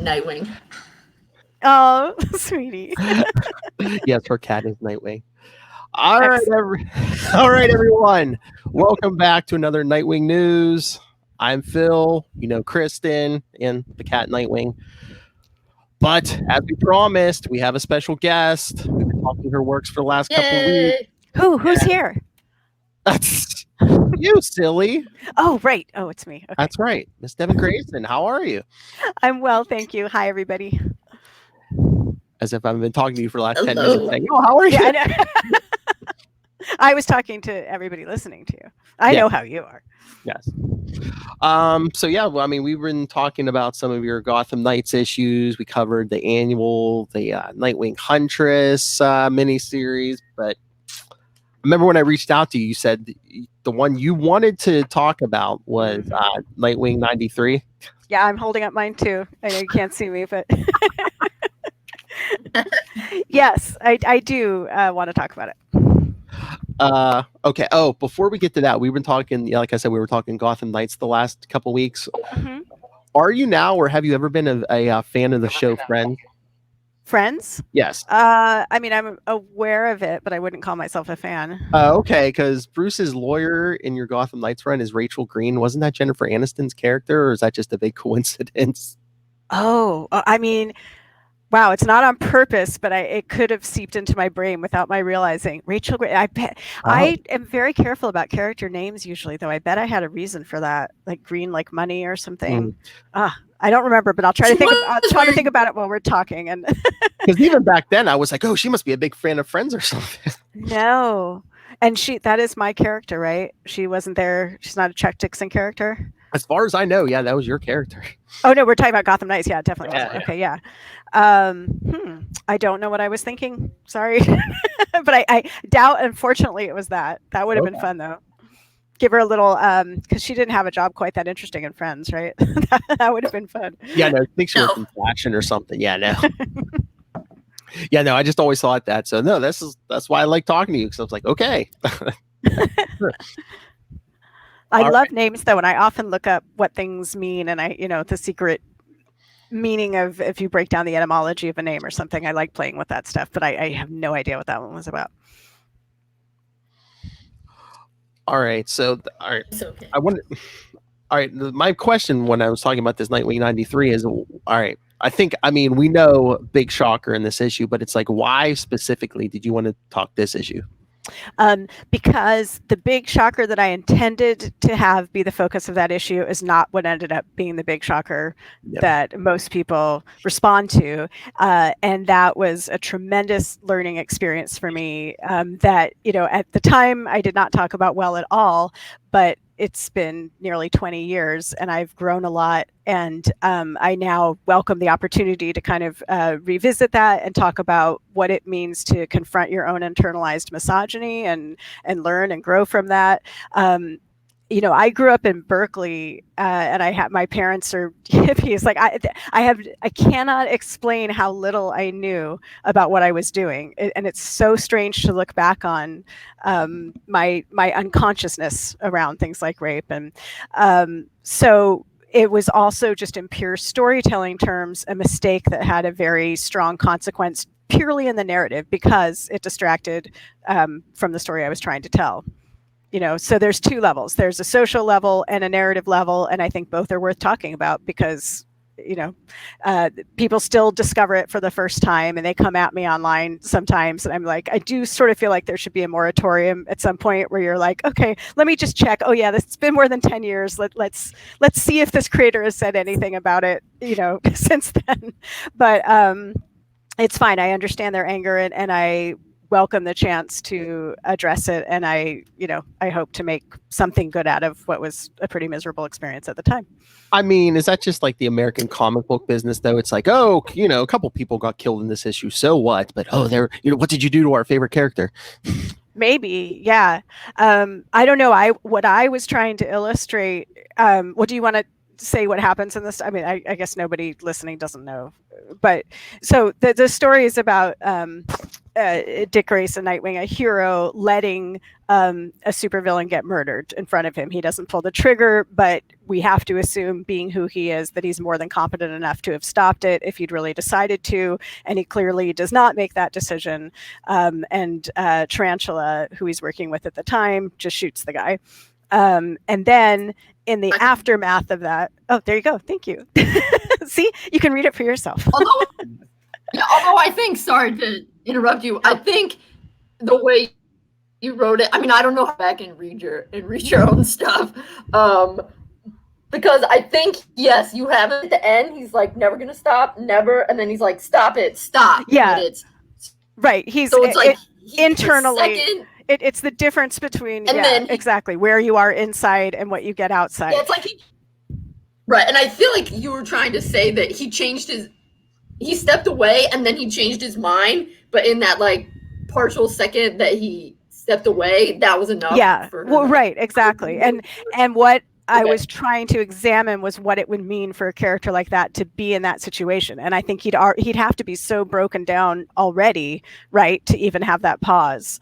Nightwing. Oh, sweetie. Yes, her cat is Nightwing. All right, everyone. Welcome back to another Nightwing News. I'm Phil, Kristen, and the cat Nightwing. But as we promised, we have a special guest. We've been talking her works for the last couple of weeks. Who's here? That's you, silly. Oh, right. Oh, it's me. Okay. That's right. Miss Devin Grayson, how are you? I'm well, thank you. Hi, everybody. As if I've been talking to you for the last 10 Hello. minutes saying, how are you? Yeah, I know. I was talking to everybody listening to you. I know how you are. Yes. We've been talking about some of your Gotham Knights issues. We covered the Nightwing Huntress miniseries, but I remember when I reached out to you, you said the one you wanted to talk about was Nightwing 93. Yeah, I'm holding up mine too. I know you can't see me, but yes, I do want to talk about it. Okay. Oh, before we get to that, we've been talking, like I said, we were talking Gotham Knights the last couple weeks. Mm-hmm. Are you now, or have you ever been a fan of the show Friends? Friends? Yes. I'm aware of it, but I wouldn't call myself a fan. Okay, because Bruce's lawyer in your Gotham Knights run is Rachel Green. Wasn't that Jennifer Aniston's character, or is that just a big coincidence? Oh, wow, it's not on purpose, but it could have seeped into my brain without my realizing. Rachel Green, I bet. I am very careful about character names usually, though. I bet I had a reason for that, like green like money or something. I don't remember, but I'll try to think. I'll try to think about it while we're talking. And because even back then, I was like, "Oh, she must be a big fan of Friends or something." No, and that is my character, right? She wasn't there. She's not a Chuck Dixon character. As far as I know, yeah, that was your character. Oh no, we're talking about Gotham Knights. Yeah, definitely. Yeah. Okay, yeah. I don't know what I was thinking. Sorry, but I doubt. Unfortunately, it was that. That would have been fun though. Give her a little, because she didn't have a job quite that interesting in Friends, right? That would have been fun. Yeah, no, I think she was in fashion or something. Yeah, no. Yeah, no, I just always thought that. So no, that's why I like talking to you, because I was like, okay. I love names though, and I often look up what things mean, and the secret meaning of if you break down the etymology of a name or something. I like playing with that stuff, but I have no idea what that one was about. All right, so It's okay. My question when I was talking about this Nightwing 93 is, all right, we know big shocker in this issue, but it's like, why specifically did you want to talk this issue? Because the big shocker that I intended to have be the focus of that issue is not what ended up being the big shocker that most people respond to. And that was a tremendous learning experience for me that, at the time I did not talk about well at all, but it's been nearly 20 years and I've grown a lot. And I now welcome the opportunity to kind of revisit that and talk about what it means to confront your own internalized misogyny and learn and grow from that. I grew up in Berkeley and my parents are hippies. Like I cannot explain how little I knew about what I was doing. And it's so strange to look back on my unconsciousness around things like rape. And so it was also just in pure storytelling terms, a mistake that had a very strong consequence purely in the narrative because it distracted from the story I was trying to tell. So there's two levels. There's a social level and a narrative level. And I think both are worth talking about because, people still discover it for the first time and they come at me online sometimes. And I'm like, I do sort of feel like there should be a moratorium at some point where you're like, okay, let me just check. Oh yeah, it's been more than 10 years. Let's see if this creator has said anything about it, since then. But it's fine. I understand their anger and I welcome the chance to address it. And I hope to make something good out of what was a pretty miserable experience at the time. I mean, is that just like the American comic book business though? It's like, oh, a couple people got killed in this issue. So what? But what did you do to our favorite character? Maybe. Yeah. I don't know. What I was trying to illustrate, what do you want to say what happens in this? I mean, I guess nobody listening doesn't know, but so the story is about Dick Grayson, Nightwing, a hero, letting a supervillain get murdered in front of him. He doesn't pull the trigger, but we have to assume, being who he is, that he's more than competent enough to have stopped it if he'd really decided to, and he clearly does not make that decision. And Tarantula, who he's working with at the time, just shoots the guy. And then in the aftermath of that, oh, there you go. Thank you. See, you can read it for yourself. Although I think, sorry to interrupt you, I think the way you wrote it, I mean, I don't know how back and read your own stuff. Because I think, yes, you have it at the end. He's like, never gonna stop, never, and then he's like, stop it, stop. Yeah, right. He's so it's like internally. It's the difference between exactly where you are inside and what you get outside. Yeah, it's like right, and I feel like you were trying to say that he stepped away and then he changed his mind, but in that like partial second that he stepped away, that was enough. Yeah, well, right, exactly, and what I was trying to examine was what it would mean for a character like that to be in that situation. And I think he'd have to be so broken down already, right, to even have that pause.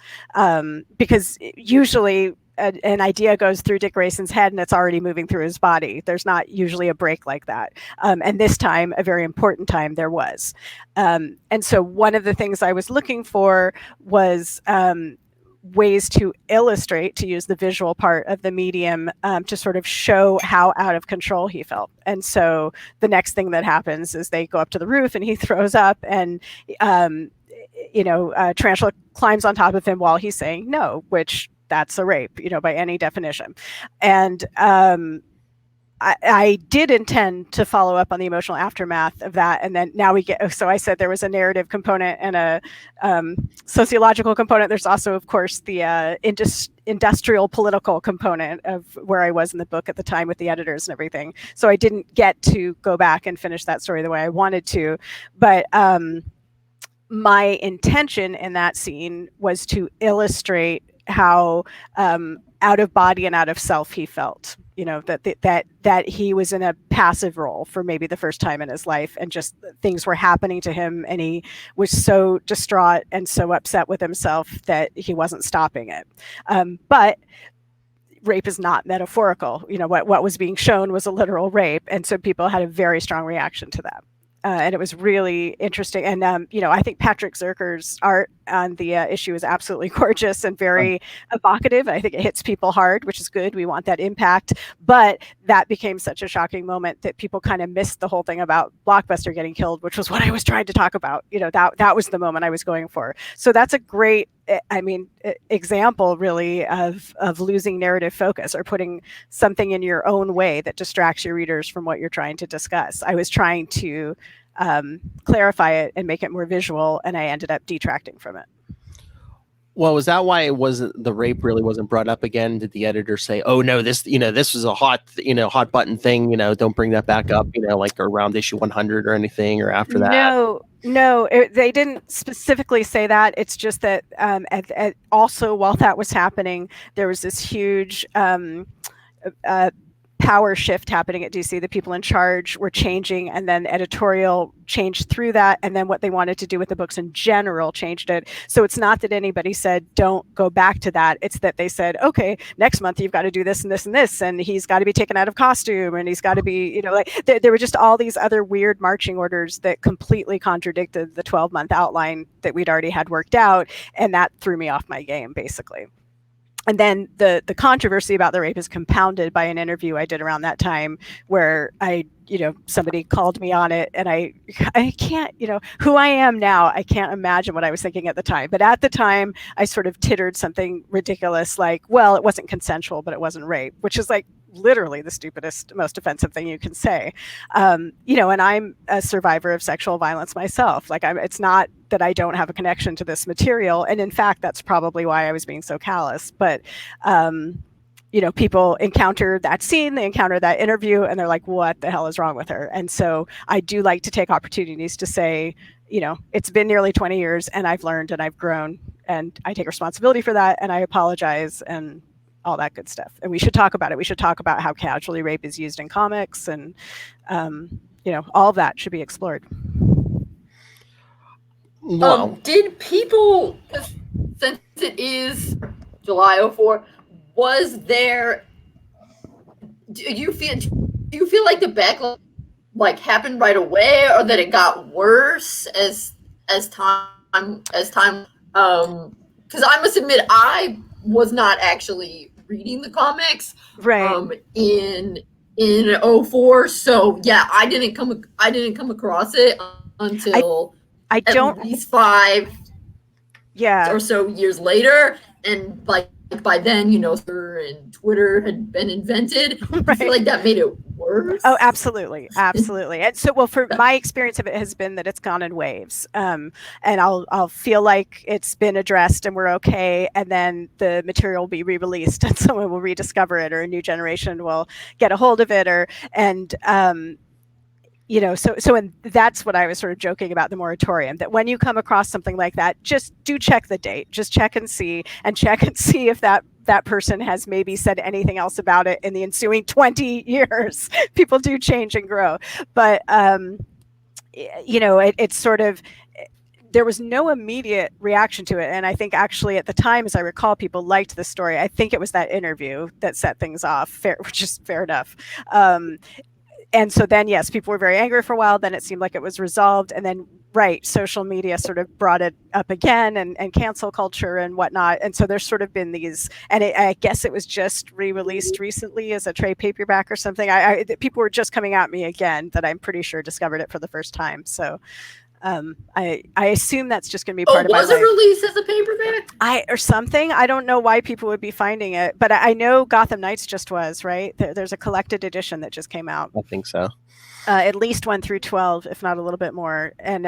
Because usually an idea goes through Dick Grayson's head and it's already moving through his body. There's not usually a break like that. And this time, a very important time, there was. And so one of the things I was looking for was ways to illustrate, to use the visual part of the medium, to sort of show how out of control he felt. And so the next thing that happens is they go up to the roof and he throws up, and Tarantula climbs on top of him while he's saying no, which that's a rape, by any definition. And I did intend to follow up on the emotional aftermath of that. And then now so I said there was a narrative component and a sociological component. There's also, of course, the industrial political component of where I was in the book at the time with the editors and everything. So I didn't get to go back and finish that story the way I wanted to. But my intention in that scene was to illustrate how out of body and out of self he felt. That he was in a passive role for maybe the first time in his life, and just things were happening to him, and he was so distraught and so upset with himself that he wasn't stopping it. But rape is not metaphorical. What was being shown was a literal rape, and so people had a very strong reaction to that. And it was really interesting. And, I think Patrick Zerker's art on the issue is absolutely gorgeous and very evocative. I think it hits people hard, which is good. We want that impact. But that became such a shocking moment that people kind of missed the whole thing about Blockbuster getting killed, which was what I was trying to talk about. That was the moment I was going for. So that's a great, example really of losing narrative focus, or putting something in your own way that distracts your readers from what you're trying to discuss. I was trying to clarify it and make it more visual, and I ended up detracting from it. Well, was that why the rape really wasn't brought up again? Did the editor say, "Oh no, this was a hot button thing, don't bring that back up, like around issue 100 or anything, or after that"? No, they didn't specifically say that. It's just that also while that was happening, there was this huge power shift happening at DC. The people in charge were changing, and then editorial changed through that, and then what they wanted to do with the books in general changed it. So it's not that anybody said don't go back to that, it's that they said, okay, next month you've got to do this and this and this, and he's got to be taken out of costume, and he's got to be, there were just all these other weird marching orders that completely contradicted the 12-month outline that we'd already had worked out, and that threw me off my game, basically. And then the controversy about the rape is compounded by an interview I did around that time where somebody called me on it, and I can't, who I am now, I can't imagine what I was thinking at the time. But at the time, I sort of tittered something ridiculous like, well, it wasn't consensual, but it wasn't rape, which is like literally the stupidest, most offensive thing you can say. And I'm a survivor of sexual violence myself. It's not that I don't have a connection to this material. And in fact, that's probably why I was being so callous. But, people encounter that scene, they encounter that interview, and they're like, what the hell is wrong with her? And so I do like to take opportunities to say, it's been nearly 20 years and I've learned and I've grown, and I take responsibility for that, and I apologize, and all that good stuff. And we should talk about it. We should talk about how casually rape is used in comics, and all of that should be explored. Well, did people, since it is July 04, was there? Do you feel like the backlash like happened right away, or that it got worse as time because I must admit I was not actually reading the comics Right. in 04, so yeah, I didn't come across it until I don't. at least 5 Yeah. or so years later, and like by then, and Twitter had been invented. Right. I feel like that made it worse. Oh, absolutely, absolutely. And so, well, for my experience of it has been that it's gone in waves, and I'll feel like it's been addressed and we're okay, and then the material will be re-released, and someone will rediscover it, or a new generation will get a hold of it, and and that's what I was sort of joking about the moratorium, that when you come across something like that, just do check the date, just check and see if that person has maybe said anything else about it in the ensuing 20 years. People do change and grow, but it's sort of, there was no immediate reaction to it. And I think actually at the time, as I recall, people liked the story. I think it was that interview that set things off, which is fair enough. And so then, yes, people were very angry for a while. Then it seemed like it was resolved. And then, right, social media sort of brought it up again, and cancel culture and whatnot. And so there's sort of been these, and I guess it was just re-released recently as a trade paperback or something. People were just coming at me again that I'm pretty sure discovered it for the first time. So I assume that's just going to be part of my life. Was it released as a paperback? Or something. I don't know why people would be finding it, but I know Gotham Knights just was, right? There's a collected edition that just came out. I think so. At least 1 through 12, if not a little bit more. And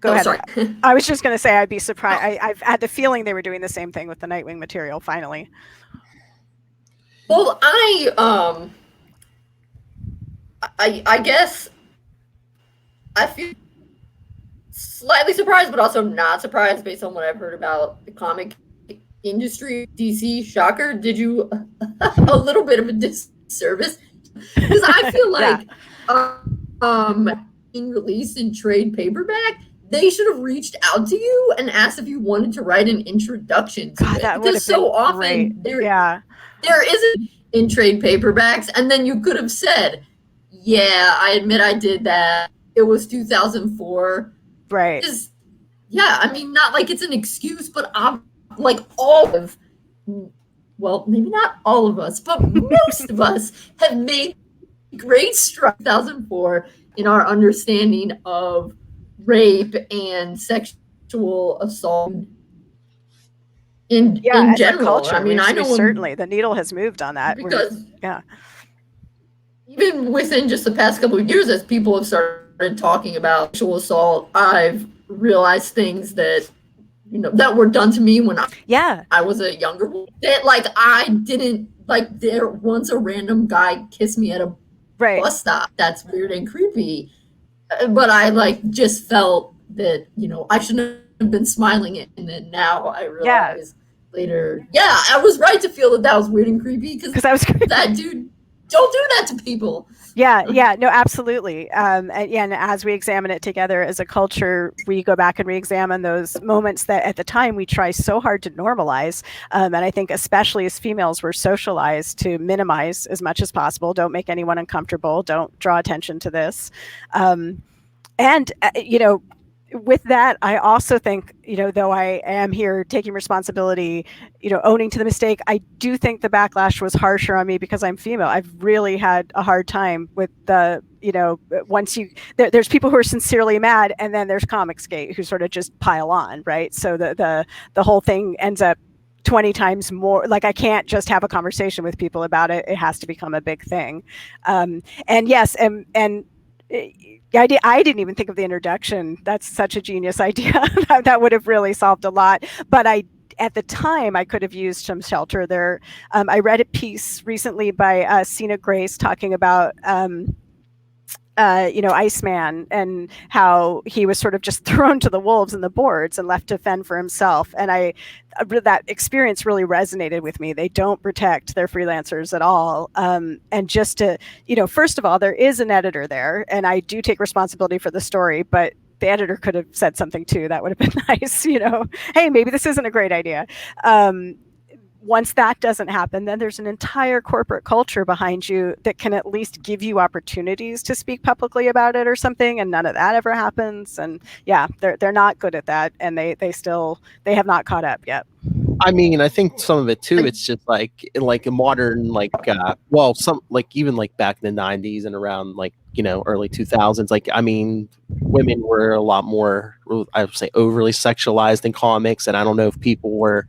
go ahead. Sorry. I was just going to say I'd be surprised. I've had the feeling they were doing the same thing with the Nightwing material. Finally. Well, I guess I feel slightly surprised, but also not surprised based on what I've heard about the comic industry. DC, shocker, did you a little bit of a disservice? Because I feel like being released in trade paperback, they should have reached out to you and asked if you wanted to write an introduction to it. That would have been often great. there isn't in trade paperbacks, and then you could have said, yeah, I admit I did that. It was 2004. Right. Yeah, I mean, not like it's an excuse, but like all of, well, maybe not all of us, but most of us have made great strides in 2004 in our understanding of rape and sexual assault in general. Culture, I mean, I know certainly the needle has moved on that. Because even within just the past couple of years, as people have started talking about sexual assault, I've realized things that that were done to me when I was a younger boy. That like I didn't like. There once a random guy kissed me at a bus stop. That's weird and creepy. But I like just felt that I shouldn't have been smiling it, and then now I realize later, I was right to feel that was weird and creepy because I was that dude. Don't do that to people. No, absolutely. And as we examine it together as a culture, we go back and re-examine those moments that at the time we try so hard to normalize. And I think especially as females, we're socialized to minimize as much as possible. Don't make anyone uncomfortable. Don't draw attention to this. With that, I also think, though I am here taking responsibility, owning to the mistake, I do think the backlash was harsher on me because I'm female. I've really had a hard time with the, once there's people who are sincerely mad, and then there's Comicsgate who sort of just pile on, right? So the whole thing ends up 20 times more. Like I can't just have a conversation with people about it. It has to become a big thing. I didn't even think of the introduction. That's such a genius idea. That would have really solved a lot. But at the time, I could have used some shelter there. I read a piece recently by Sina Grace talking about Iceman, and how he was sort of just thrown to the wolves and the boards and left to fend for himself. And that experience really resonated with me. They don't protect their freelancers at all. And just to, first of all, there is an editor there, and I do take responsibility for the story, but the editor could have said something too. That would have been nice, hey, maybe this isn't a great idea. Once that doesn't happen, then there's an entire corporate culture behind you that can at least give you opportunities to speak publicly about it or something, and none of that ever happens. And yeah, they're not good at that, and they have not caught up yet. I mean, I think some of it too, it's just like a modern, some even back in the 90s and around early 2000s, I mean, women were a lot more, I would say, overly sexualized in comics, and I don't know if people were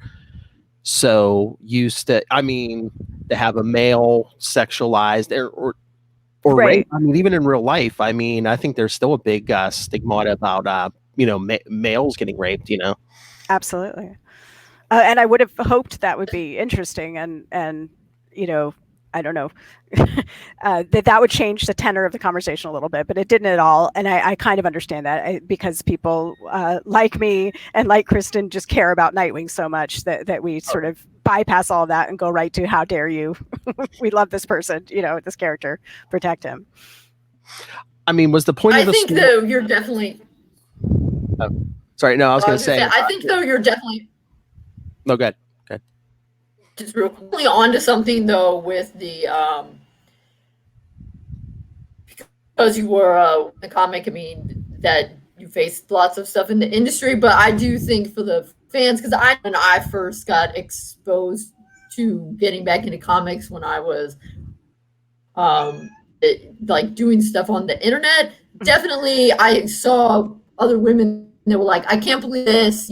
so used to, to have a male sexualized or right. rape. I mean, even in real life, I mean, I think there's still a big stigma about males getting raped. Absolutely. And I would have hoped that would be interesting, and I don't know, that would change the tenor of the conversation a little bit, but it didn't at all. And I kind of understand that, because people like me and like Kristen just care about Nightwing so much that we sort of bypass all that and go right to, how dare you? We love this person, this character, protect him. I mean, was the point of the story? I think, though, you're definitely... Oh, sorry, no, I was going to say... I think, though, you're definitely... No, go ahead. Just real quickly onto something, though, with the because you were a comic, I mean, that you faced lots of stuff in the industry, but I do think for the fans, because when I first got exposed to getting back into comics, when I was doing stuff on the internet, definitely I saw other women that were like, I can't believe this,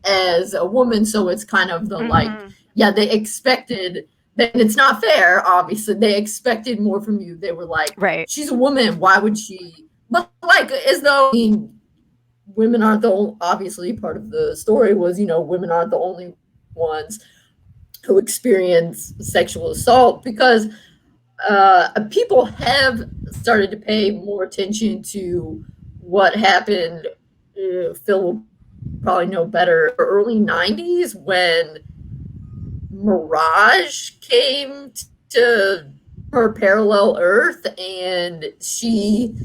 as a woman. So it's kind of the they expected, and it's not fair, obviously. They expected more from you. They were like, right, she's a woman, why would she? But as though women aren't obviously part of the story was, women aren't the only ones who experience sexual assault, because people have started to pay more attention to what happened. Phil will probably know better, early 90s, when Mirage came to her parallel Earth, and she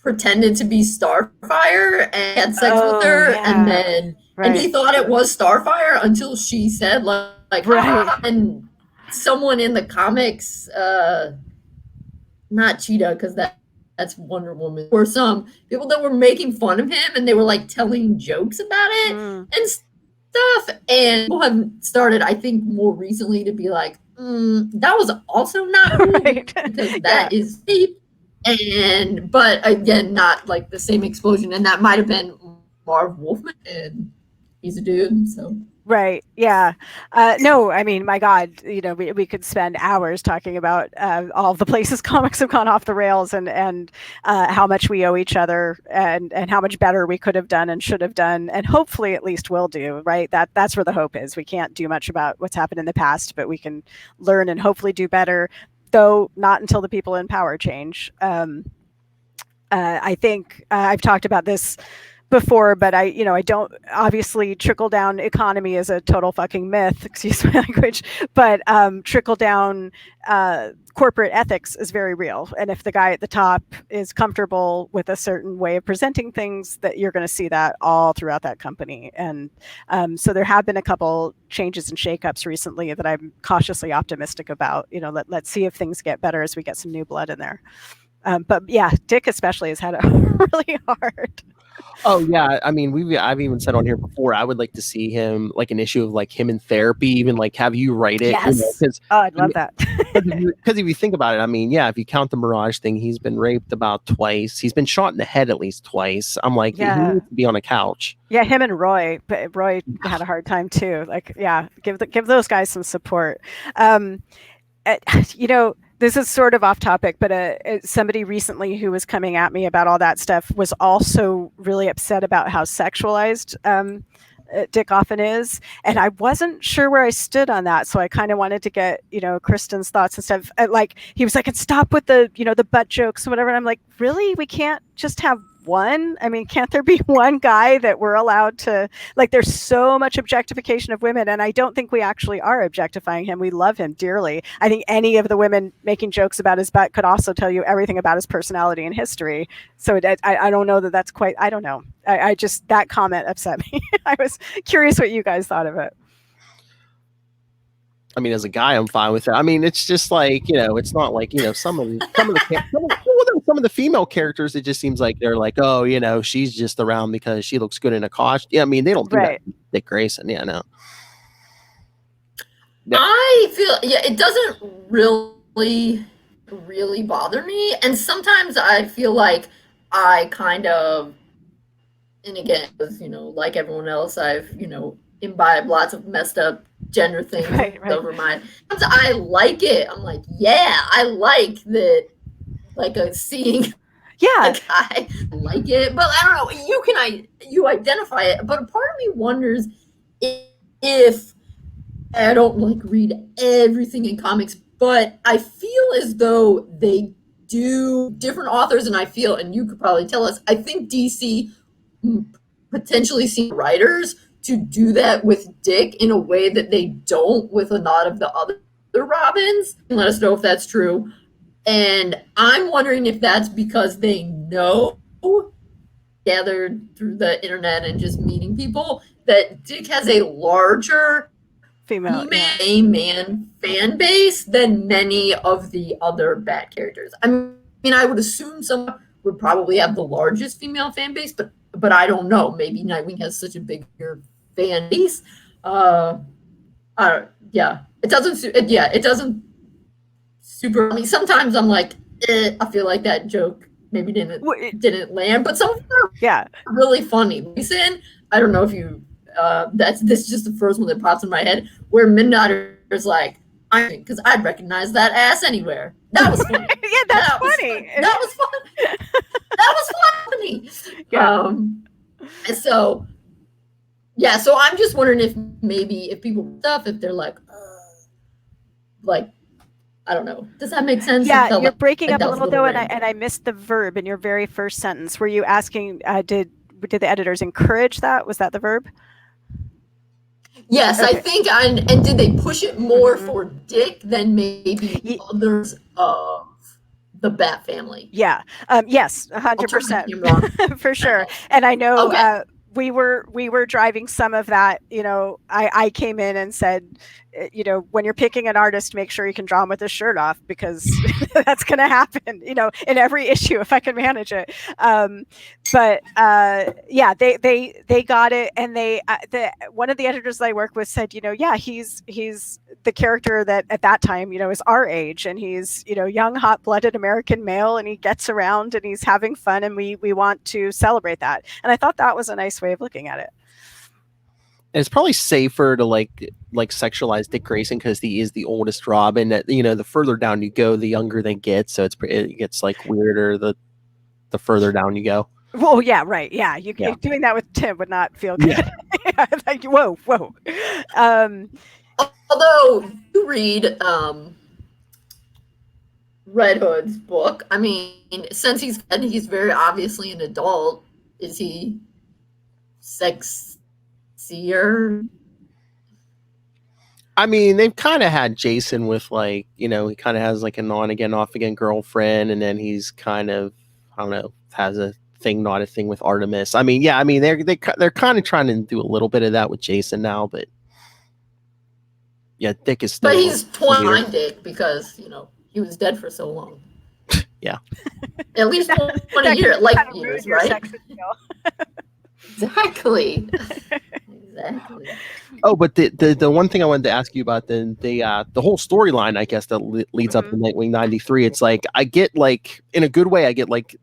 pretended to be Starfire and had sex with her, and then and he thought it was Starfire until she said and someone in the comics, not Cheetah, because that's Wonder Woman, or some people that were making fun of him, and they were telling jokes about it and stuff, and people have started, I think, more recently to be like, that was also not cool, because that is deep, but again, not the same explosion, and that might have been Marv Wolfman, and he's a dude, so. Right. Yeah. No, I mean, my God, we could spend hours talking about all the places comics have gone off the rails, and how much we owe each other, and how much better we could have done and should have done, and hopefully at least will do. Right. That's where the hope is. We can't do much about what's happened in the past, but we can learn and hopefully do better, though not until the people in power change. I think I've talked about this before, but I don't, obviously trickle down economy is a total fucking myth, excuse my language, but trickle down corporate ethics is very real. And if the guy at the top is comfortable with a certain way of presenting things, that you're going to see that all throughout that company. And so there have been a couple changes and shakeups recently that I'm cautiously optimistic about. Let's see if things get better as we get some new blood in there. But yeah, Dick especially has had it really hard. Oh yeah, I mean, I've even said on here before, I would like to see him, an issue of him in therapy, even have you write it. Yes. I'd love that. Because if you think about it, I mean, yeah, if you count the Mirage thing, he's been raped about twice. He's been shot in the head at least twice. I'm like, he needs to be on a couch. Yeah, him and Roy. But Roy had a hard time too. Give those guys some support. This is sort of off topic, but somebody recently who was coming at me about all that stuff was also really upset about how sexualized Dick often is, and I wasn't sure where I stood on that, so I kind of wanted to get Kristen's thoughts and stuff. Like he was like, "And stop with the the butt jokes or whatever." And I'm like, really? We can't just have one? I mean, can't there be one guy that we're allowed to like? There's so much objectification of women, and I don't think we actually are objectifying him. We love him dearly. I think any of the women making jokes about his butt could also tell you everything about his personality and history. So I don't know that that's quite. I don't know. I just, that comment upset me. I was curious what you guys thought of it. I mean, as a guy, I'm fine with it. I mean, it's just like, it's not like, some of the female characters, it just seems like they're like, oh, she's just around because she looks good in a costume. Yeah, I mean, they don't do that with Dick Grayson. Yeah, no. I feel, it doesn't really bother me. And sometimes I feel like I kind of, and again, like everyone else, I've, imbibed lots of messed up gender things over my. I like it. I'm like, yeah, I like that. Like seeing a guy, I like it, but I don't know. You identify it, but a part of me wonders if I don't like read everything in comics, but I feel as though they do different authors, and I feel, and you could probably tell us, I think DC potentially see writers to do that with Dick in a way that they don't with a lot of the other Robins. Let us know if that's true. And I'm wondering if that's because they know, gathered through the internet and just meeting people, that Dick has a larger female man fan base than many of the other Bat characters. I mean, I would assume some would probably have the largest female fan base, but I don't know. Maybe Nightwing has such a bigger fan base. It doesn't super. I mean, sometimes I'm like, I feel like that joke maybe didn't land, but some of them are really funny. Listen, I don't know if you. This is just the first one that pops in my head, where Midnighter's like, because I'd recognize that ass anywhere. That was funny. That's funny. That was fun. That was funny. And so I'm just wondering if people stuff, if they're like I don't know. Does that make sense? Yeah, you're breaking up a little though, and I missed the verb in your very first sentence. Were you asking, did the editors encourage that? Was that the verb? Yes, okay. I think, and did they push it more for Dick than maybe others of the Bat family? Yeah. Yes, 100%. For sure. And I know we were driving some of that. I came in and said, when you're picking an artist, make sure you can draw him with his shirt off, because that's going to happen, in every issue if I can manage it. But they got it, and one of the editors I work with said, he's the character that at that time, is our age, and he's, young, hot-blooded American male, and he gets around and he's having fun, and we want to celebrate that. And I thought that was a nice way of looking at it. And it's probably safer to like sexualize Dick Grayson because he is the oldest Robin. That the further down you go, the younger they get. So it gets like weirder the further down you go. Well, yeah, right, yeah. You doing that with Tim would not feel good. Yeah. Like whoa. Although you read Red Hood's book, I mean, since he's very obviously an adult, is he sexier? I mean, they've kind of had Jason with he kind of has like an on again, off again girlfriend, and then he's kind of, I don't know, has a thing, not a thing with Artemis. I mean, they're kind of trying to do a little bit of that with Jason now, but yeah, Dick is still. But he's 29 Dick because he was dead for so long. Yeah. At least 20 years, life years, right? Exactly. Oh, but the one thing I wanted to ask you about the whole storyline, I guess, that leads up to Nightwing 93. It's like I get in a good way. I get like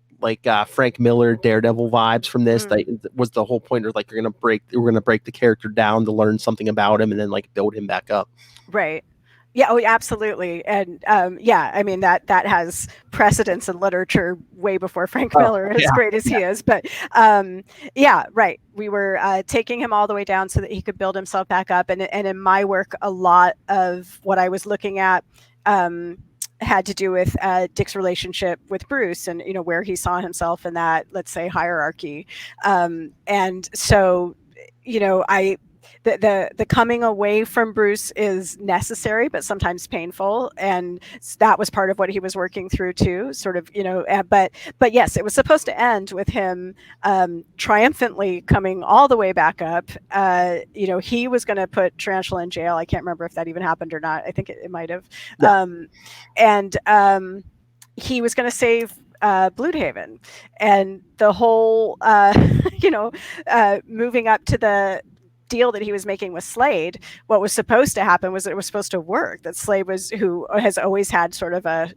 Frank Miller Daredevil vibes from this. That was the whole point. Of we're gonna break the character down to learn something about him and then build him back up. Right. Yeah, oh, absolutely. And yeah, I mean that has precedence in literature way before Frank Miller, as great as he is. But yeah, right. We were taking him all the way down so that he could build himself back up. And in my work, a lot of what I was looking at had to do with Dick's relationship with Bruce, and where he saw himself in that, let's say, hierarchy. And so, the coming away from Bruce is necessary, but sometimes painful, and that was part of what he was working through too. Sort of, but yes, it was supposed to end with him triumphantly coming all the way back up. He was going to put Tarantula in jail. I can't remember if that even happened or not. I think it might have. Yeah. And he was going to save Bloodhaven, and the whole, moving up to the deal that he was making with Slade, what was supposed to happen was that it was supposed to work, that Slade who has always had sort of a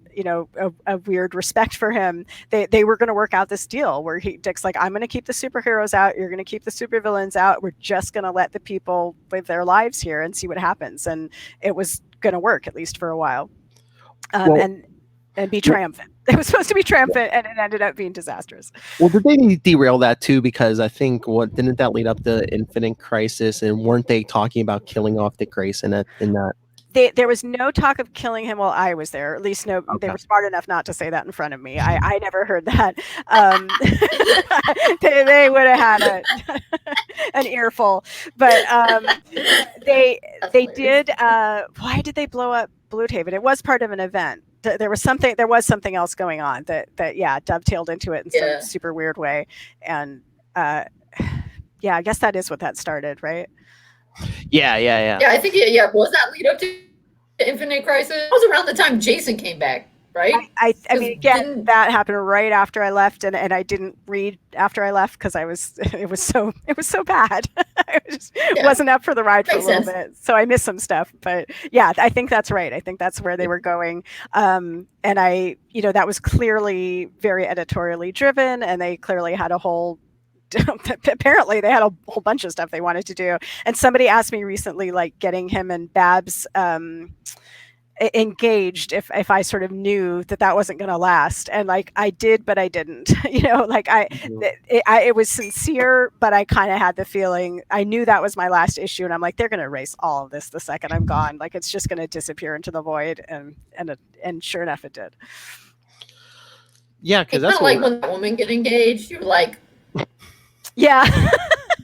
weird respect for him. They were going to work out this deal where Dick's like, I'm going to keep the superheroes out, you're going to keep the supervillains out, we're just going to let the people live their lives here and see what happens. And it was going to work, at least for a while, and be triumphant. It was supposed to be triumphant, and it ended up being disastrous. Well, did they derail that too? Because I think didn't that lead up to Infinite Crisis, and weren't they talking about killing off Dick Grayson in that? There was no talk of killing him while I was there. At least no, okay. They were smart enough not to say that in front of me. I never heard that. They would have had an earful, but they did. Why did they blow up Bloodhaven? It was part of an event. There was something else going on that dovetailed into it in some super weird way, and I guess that is what that started, right? Yeah. I think was that lead up to Infinite Crisis? It was around the time Jason came back, right? I mean, again, that happened right after I left, and I didn't read after I left because it was so bad. I wasn't up for the ride for a little bit, so I missed some stuff. But yeah, I think that's right. I think that's where they were going, and that was clearly very editorially driven, and they clearly had a whole. Apparently they had a whole bunch of stuff they wanted to do. And somebody asked me recently, like, getting him and Babs engaged, if I sort of knew that wasn't going to last. And like, I did, but I didn't. It was sincere, but I kind of had the feeling, I knew that was my last issue, and I'm like, they're going to erase all of this the second I'm gone. Like, it's just going to disappear into the void, and sure enough, it did. Yeah, because that's like when that woman get engaged, you're like, yeah,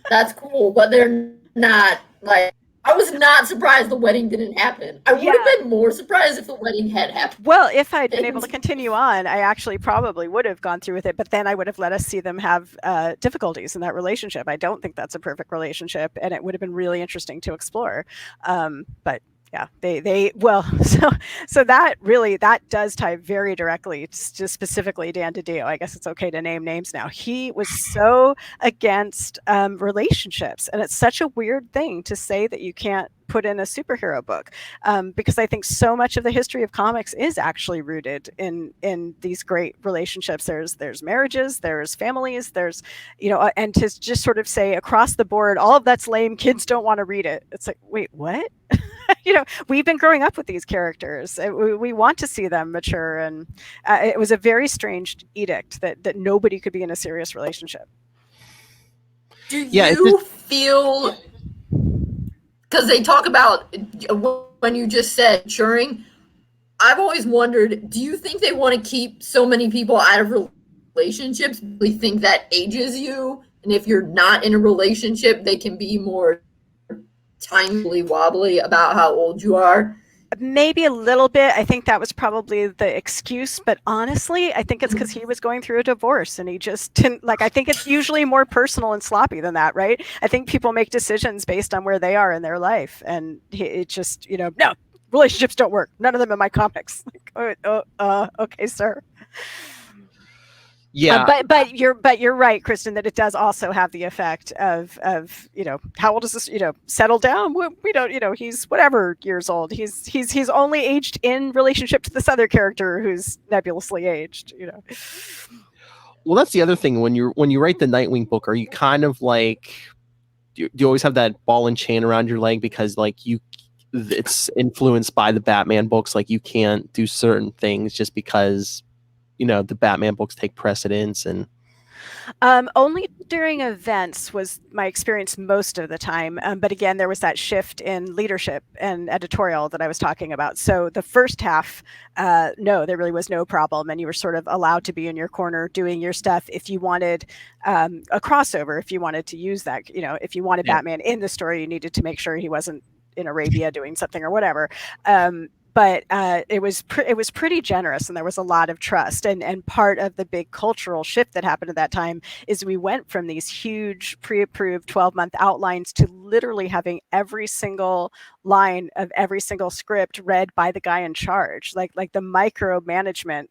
that's cool, but they're not. Like, I was not surprised the wedding didn't happen. I would have been more surprised if the wedding had happened. Well, if I'd been able to continue on, I actually probably would have gone through with it, but then I would have let us see them have difficulties in that relationship. I don't think that's a perfect relationship, and it would have been really interesting to explore. But yeah, so that does tie very directly to specifically Dan DiDio. I guess it's okay to name names now. He was so against relationships, and it's such a weird thing to say that you can't put in a superhero book, because I think so much of the history of comics is actually rooted in these great relationships. There's marriages, there's families, there's and to just sort of say across the board, all of that's lame, kids don't want to read it. It's like, wait, what? We've been growing up with these characters. We want to see them mature, and it was a very strange edict that nobody could be in a serious relationship. Do you feel, because they talk about when you just said maturing, I've always wondered, do you think they want to keep so many people out of relationships? Do you think that ages you? And if you're not in a relationship, they can be more timely wobbly about how old you are? Maybe a little bit. I think that was probably the excuse, but honestly, I think it's because he was going through a divorce and he just didn't I think it's usually more personal and sloppy than that, right? I think people make decisions based on where they are in their life, and it just, no, relationships don't work. None of them in my comics. Okay, sir. Yeah, but you're right, Kristen, that it does also have the effect of how old is this? Settle down. We don't. He's whatever years old. He's only aged in relationship to this other character who's nebulously aged. Well, that's the other thing when you write the Nightwing book. Are you kind of like, do you always have that ball and chain around your leg because like it's influenced by the Batman books. Like you can't do certain things just because, the Batman books take precedence. And only during events was my experience most of the time. But again, there was that shift in leadership and editorial that I was talking about. So the first half, no, there really was no problem. And you were sort of allowed to be in your corner doing your stuff. If you wanted a crossover, if you wanted to use that, if you wanted Batman in the story, you needed to make sure he wasn't in Arabia doing something or whatever. But it was pretty generous, and there was a lot of trust. And part of the big cultural shift that happened at that time is we went from these huge pre-approved 12-month outlines to literally having every single line of every single script read by the guy in charge. Like the micromanagement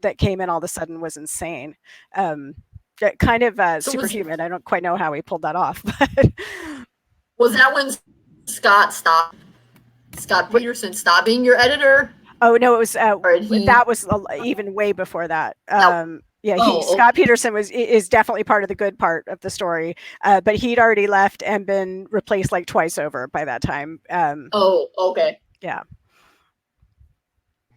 that came in all of a sudden was insane. Kind of superhuman. I don't quite know how he pulled that off. But was that when Scott Peterson stopped being your editor? Oh no, it was that was even way before that. Scott Peterson is definitely part of the good part of the story, but he'd already left and been replaced like twice over by that time. Okay. Yeah.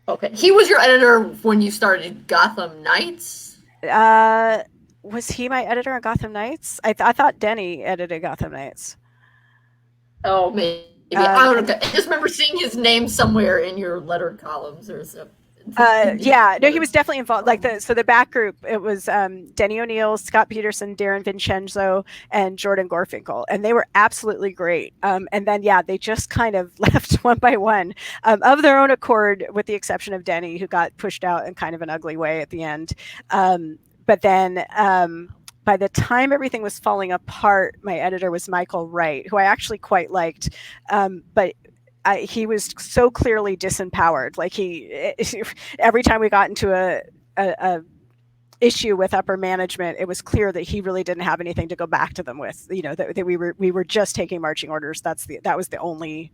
Okay, he was your editor when you started Gotham Knights. Was he my editor on Gotham Knights? I thought Denny edited Gotham Knights. Oh, maybe. I don't know. I just remember seeing his name somewhere in your letter columns or something. He was definitely involved. The back group, it was Denny O'Neil, Scott Peterson, Darren Vincenzo, and Jordan Gorfinkel, and they were absolutely great. And then they just kind of left one by one of their own accord, with the exception of Denny, who got pushed out in kind of an ugly way at the end. But then by the time everything was falling apart, my editor was Michael Wright, who I actually quite liked, but he was so clearly disempowered. Like every time we got into a issue with upper management, it was clear that he really didn't have anything to go back to them with. That we were just taking marching orders. That was the only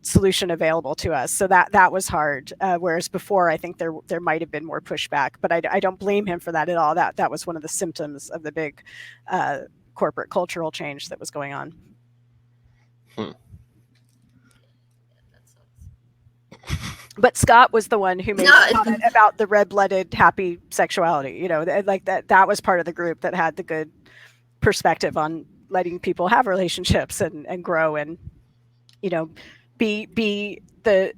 solution available to us. So that was hard. Whereas before, I think there might have been more pushback, but I don't blame him for that at all. That was one of the symptoms of the big corporate cultural change that was going on. But Scott was the one who made a comment about the red-blooded happy sexuality. That was part of the group that had the good perspective on letting people have relationships and grow and be the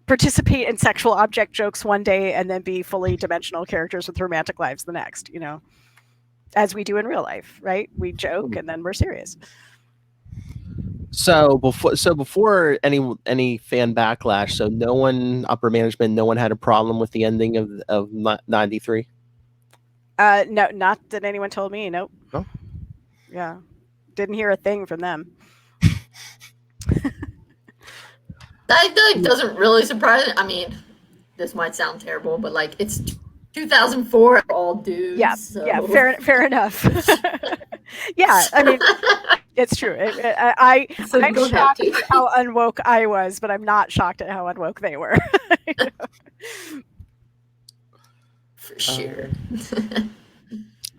participate in sexual object jokes one day and then be fully dimensional characters with romantic lives the next, as we do in real life, right? We joke and then we're serious. So before any fan backlash, so no one, upper management, no one had a problem with the ending of 93? No, not that anyone told me. Nope. Oh. Yeah. Didn't hear a thing from them. That doesn't really surprise me. I mean, this might sound terrible, but it's 2004, all dudes. Yeah, so. Yeah, fair enough. Yeah, I mean, it's true. I'm shocked at how unwoke I was, but I'm not shocked at how unwoke they were. For sure.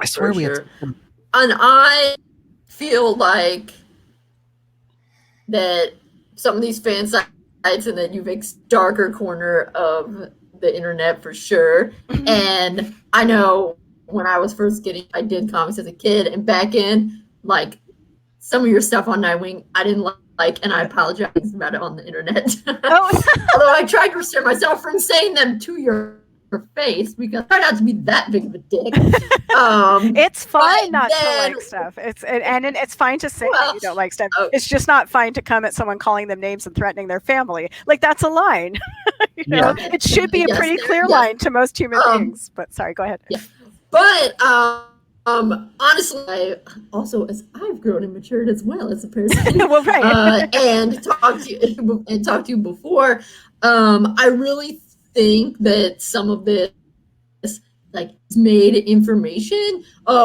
I swear we had. And I feel like that some of these fan sites and the UVic's darker corner of the internet for sure. And I know when I was first I did comics as a kid, and back in some of your stuff on Nightwing I didn't like, and I apologize about it on the internet. Although I tried to restrain myself from saying them to your face because I try not to be that big of a dick. It's fine not to like stuff. It's fine to say that you don't like stuff. It's just not fine to come at someone calling them names and threatening their family. That's a line. It should be a pretty clear line to most human beings. But sorry, go ahead. Yeah. But honestly, as I've grown and matured as well as a person, well, right. and talked to you before, I really think that some of this made information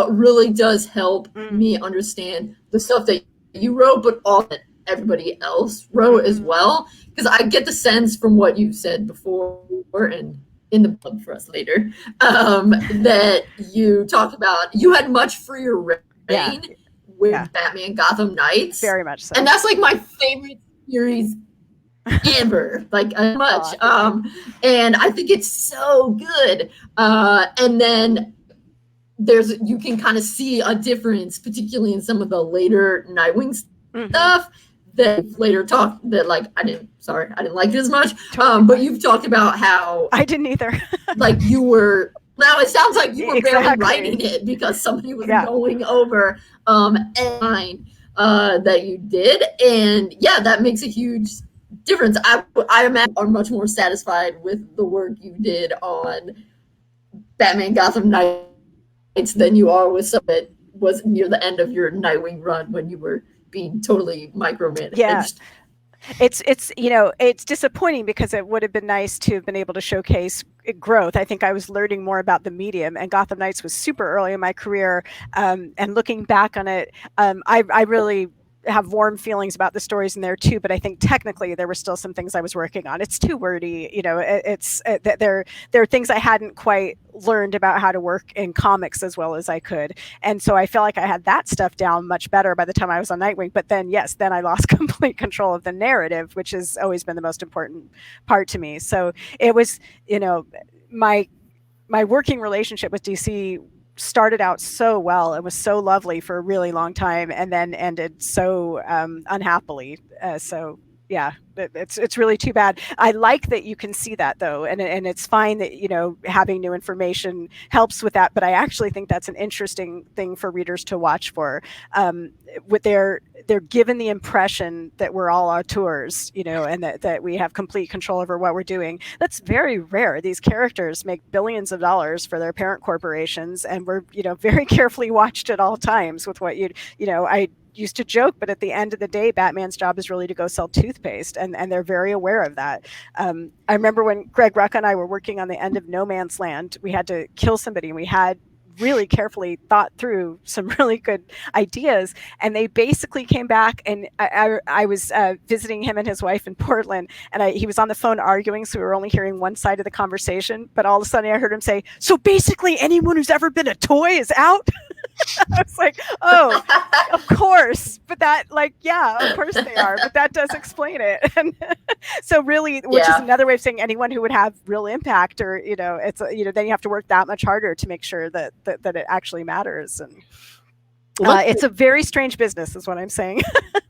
really does help me understand the stuff that you wrote, but all that everybody else wrote as well, because I get the sense from what you said before and in the plug for us later, that you talked about you had much freer reign with Batman Gotham Knights. Very much so. And that's my favorite series ever, like as much. And I think it's so good. And then you can kind of see a difference, particularly in some of the later Nightwing stuff that later talked that like I didn't like it as much. But you've talked about how I didn't either. Like you were. Now it sounds like you were barely writing it because somebody was going over line that you did, and that makes a huge difference. I imagine are much more satisfied with the work you did on Batman Gotham Knights than you are with some that was near the end of your Nightwing run when you were being totally micromanaged. Yeah. It's disappointing because it would have been nice to have been able to showcase growth. I think I was learning more about the medium, and Gotham Knights was super early in my career. And looking back on it, I really have warm feelings about the stories in there too, but I think technically there were still some things I was working on. It's too wordy, there are things I hadn't quite learned about how to work in comics as well as I could. And so I feel like I had that stuff down much better by the time I was on Nightwing. But then, then I lost complete control of the narrative, which has always been the most important part to me. So it was, my working relationship with DC started out so well. It was so lovely for a really long time, and then ended so unhappily. It's really too bad. I like that you can see that though, and it's fine that having new information helps with that. But I actually think that's an interesting thing for readers to watch for. They're given the impression that we're all auteurs, and that we have complete control over what we're doing. That's very rare. These characters make billions of dollars for their parent corporations, and we're very carefully watched at all times with what I used to joke, but at the end of the day, Batman's job is really to go sell toothpaste, and they're very aware of that. I remember when Greg Rucka and I were working on the end of No Man's Land, we had to kill somebody, and we had really carefully thought through some really good ideas, and they basically came back, and I was visiting him and his wife in Portland, and he was on the phone arguing, so we were only hearing one side of the conversation, but all of a sudden I heard him say, "So basically anyone who's ever been a toy is out?" I was like, oh, of course. But that, of course they are. But that does explain it. And so really, which is another way of saying anyone who would have real impact, or, it's, then you have to work that much harder to make sure that it actually matters. And it's a very strange business is what I'm saying.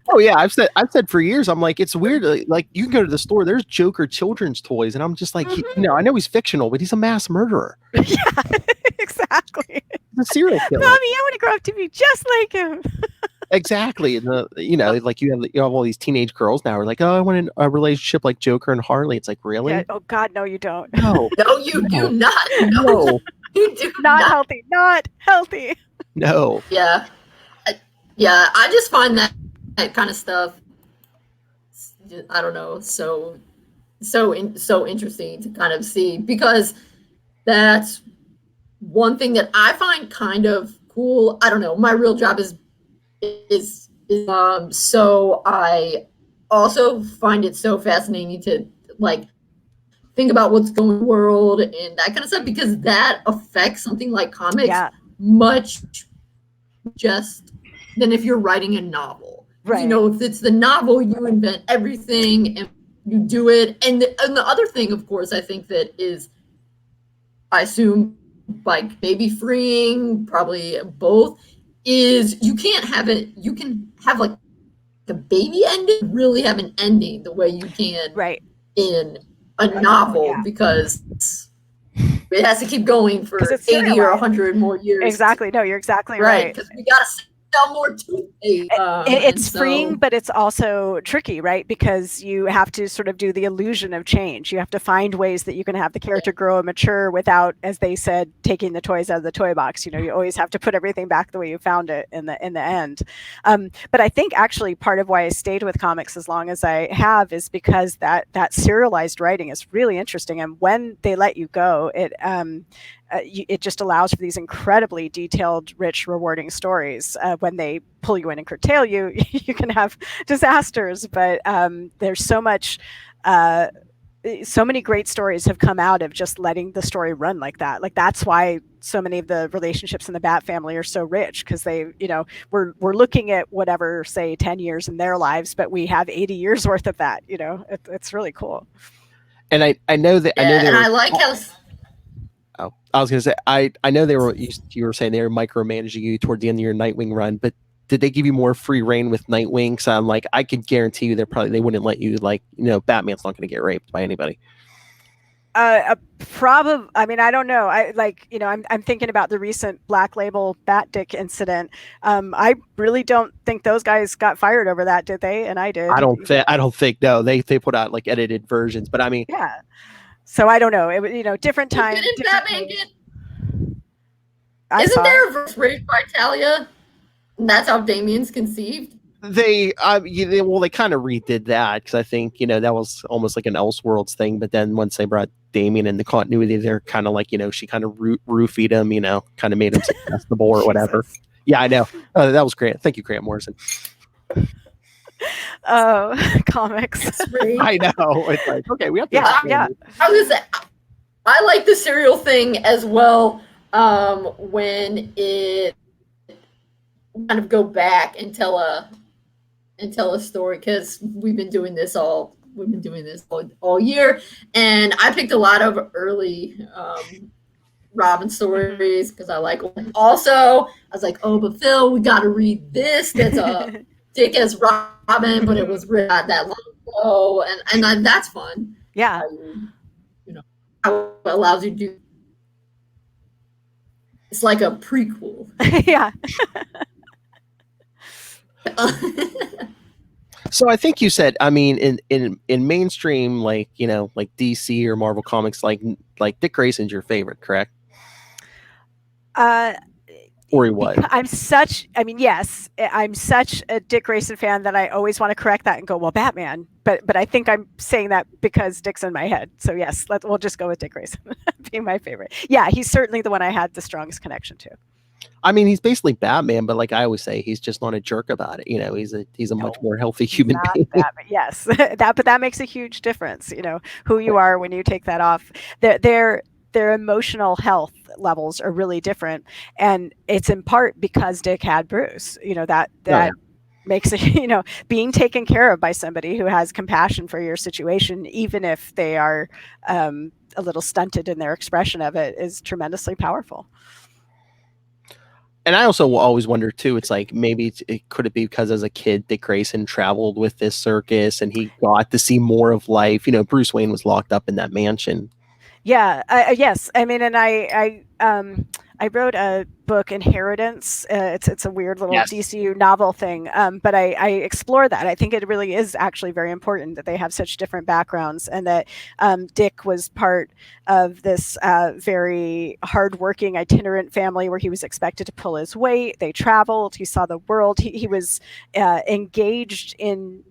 Oh yeah. I've said for years, I'm like, it's weird. Like you can go to the store, there's Joker children's toys. And I'm just like, I know he's fictional, but he's a mass murderer. Yeah, exactly. He's a serial killer. Mommy, I want to grow up to be just like him. Exactly. And like you have all these teenage girls now are like, oh, I want a relationship like Joker and Harley. It's like, really? Yeah. Oh God, no, you don't. No. No, you do not. No. You do not healthy. Not healthy. No. Yeah. I just find that kind of stuff, I don't know, so interesting to kind of see, because that's one thing that I find kind of cool. I don't know, my real job is so I also find it so fascinating to like think about what's going on in the world and that kind of stuff, because that affects something like comics much just than if you're writing a novel. Right. If it's the novel, you invent everything and you do it. And the other thing, of course, I think that is, I assume, like maybe freeing, probably both, is you can't have it. You can have like the baby ending, really have an ending the way you can in a novel, because it has to keep going for 80 or 100 more years. Exactly. No, you're exactly right. Because we got to sell more toothpaste. It's freeing, but it's also tricky, right? Because you have to sort of do the illusion of change. You have to find ways that you can have the character grow and mature without, as they said, taking the toys out of the toy box. You always have to put everything back the way you found it in the end. But I think actually part of why I stayed with comics as long as I have is because that serialized writing is really interesting. And when they let you go, it just allows for these incredibly detailed, rich, rewarding stories. When they pull you in and curtail you, you can have disasters. But there's so much so many great stories have come out of just letting the story run like that. Like that's why so many of the relationships in the Bat family are so rich, because they, we're looking at whatever, say 10 years in their lives, but we have 80 years worth of that. It's really cool. And I know that I like how. Oh, I was going to say, I know you were saying they were micromanaging you toward the end of your Nightwing run, but did they give you more free reign with Nightwing? So I'm like, I could guarantee you they wouldn't let you, like, Batman's not going to get raped by anybody. Probably. I mean, I don't know. I'm thinking about the recent Black Label Bat Dick incident. I really don't think those guys got fired over that, did they? And I did. I don't think. No, they put out like edited versions, but I mean, yeah. So I don't know. It different time. Didn't Batman get? Isn't there a verse raped by Talia? And that's how Damian's conceived. They kind of redid that, because I think that was almost like an Elseworlds thing. But then once they brought Damian in the continuity, they're kind of like she kind of roofied him, kind of made him successful or whatever. Yeah, I know. That was great. Thank you, Grant Morrison. Oh, comics. I know. It's like, okay, we have to. Yeah. I was gonna say, I like the serial thing as well. When it kind of go back and tell a story, because we've been doing this all year, and I picked a lot of early Robin stories because I like them. Also, I was like, oh, but Phil, we got to read this. That's a Dick as Robin, but it was written not that long ago, and that's fun. Yeah, how it allows you to do. It's like a prequel. Yeah. So I think you said, I mean, in mainstream, like DC or Marvel Comics, like Dick Grayson's your favorite, correct? Or he was. Yes, I'm such a Dick Grayson fan that I always want to correct that and go, well, Batman. But I think I'm saying that because Dick's in my head. So yes, we'll just go with Dick Grayson being my favorite. Yeah, he's certainly the one I had the strongest connection to. I mean, he's basically Batman, but like I always say, he's just not a jerk about it. He's a much more healthy human being. Batman. Yes, but that makes a huge difference. Who you are when you take that off. Their emotional health levels are really different, and it's in part because Dick had Bruce. That makes it. Being taken care of by somebody who has compassion for your situation, even if they are a little stunted in their expression of it, is tremendously powerful. And I also always wonder too, it's like, maybe could it be because as a kid, Dick Grayson traveled with this circus and he got to see more of life? Bruce Wayne was locked up in that mansion. Yeah. Yes. I mean, and I wrote a book, Inheritance. It's a weird little DCU novel thing, but I explore that. I think it really is actually very important that they have such different backgrounds, and that Dick was part of this very hardworking itinerant family where he was expected to pull his weight. They traveled. He saw the world. He was engaged in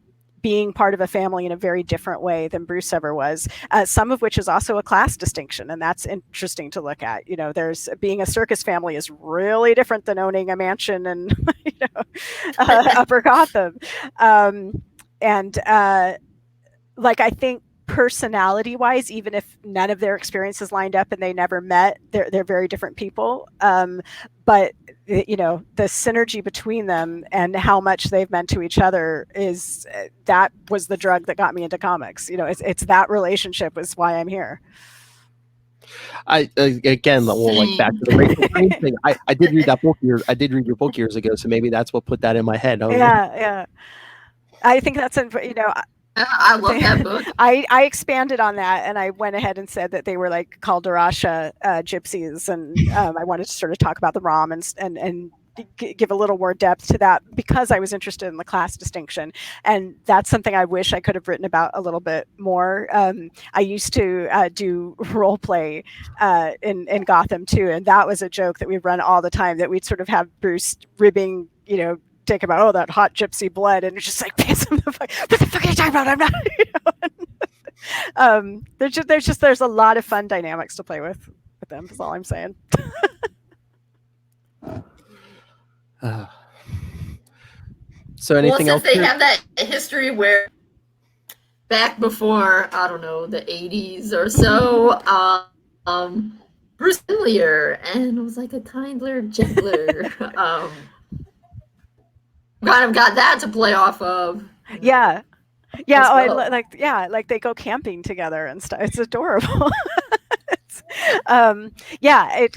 being part of a family in a very different way than Bruce ever was, some of which is also a class distinction. And that's interesting to look at. There's being a circus family is really different than owning a mansion in Upper Gotham. I think personality wise, even if none of their experiences lined up and they never met, they're very different people. But the synergy between them and how much they've meant to each other that was the drug that got me into comics. It's that relationship is why I'm here. Back to the Rachel Green thing. I did read that book read your book years ago, so maybe that's what put that in my head. Yeah. I think that's I love that book. I expanded on that, and I went ahead and said that they were like Calderasha gypsies, and I wanted to sort of talk about the ROM and give a little more depth to that because I was interested in the class distinction, and that's something I wish I could have written about a little bit more. I used to do role play in Gotham too, and that was a joke that we run all the time, that we'd sort of have Bruce ribbing, take about that hot gypsy blood, and it's just like, piss him the fuck. What the fuck are you talking about? I'm not. There's a lot of fun dynamics to play with them. Is all I'm saying. So anything else? Since they have that history where back before, I don't know, the 80s or so, Bruce Henlier, and it was like a kinder, gentler, kind of got that to play off of. Yeah. Yeah, well. like they go camping together and stuff. It's adorable.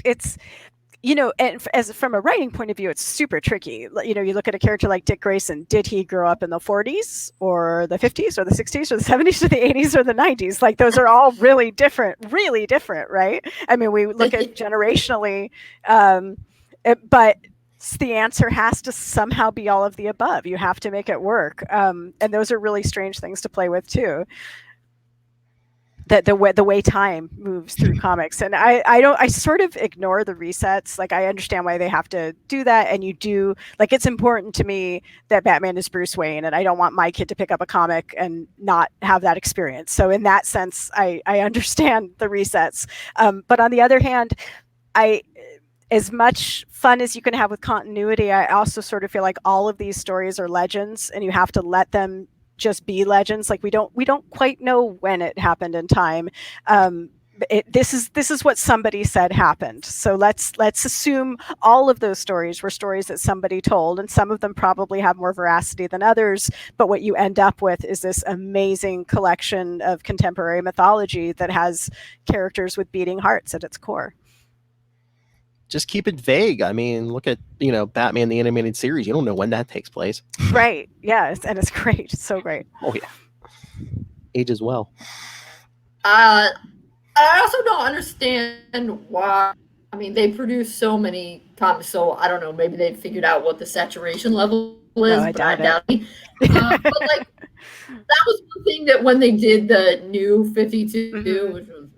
It's and as from a writing point of view, it's super tricky. You look at a character like Dick Grayson. Did he grow up in the 40s or the 50s or the 60s or the 70s or the 80s or the 90s? Like those are all really different, right? I mean, we look at generationally, but the answer has to somehow be all of the above. You have to make it work, and those are really strange things to play with too. That the way time moves through comics, and I sort of ignore the resets. Like I understand why they have to do that, and you do, like, it's important to me that Batman is Bruce Wayne, and I don't want my kid to pick up a comic and not have that experience. So in that sense, I understand the resets, but on the other hand, as much fun as you can have with continuity, I also sort of feel like all of these stories are legends, and you have to let them just be legends. Like we don't quite know when it happened in time. This is what somebody said happened. So let's assume all of those stories were stories that somebody told, and some of them probably have more veracity than others. But what you end up with is this amazing collection of contemporary mythology that has characters with beating hearts at its core. Just keep it vague. I mean, look at, Batman the Animated Series. You don't know when that takes place. Right. Yeah. And it's great. It's so great. Oh, yeah. Ages well. I also don't understand why. I mean, they produce so many comics, so I don't know. Maybe they figured out what the saturation level is, but I doubt it. But, like, that was one thing that when they did the new 52, which was,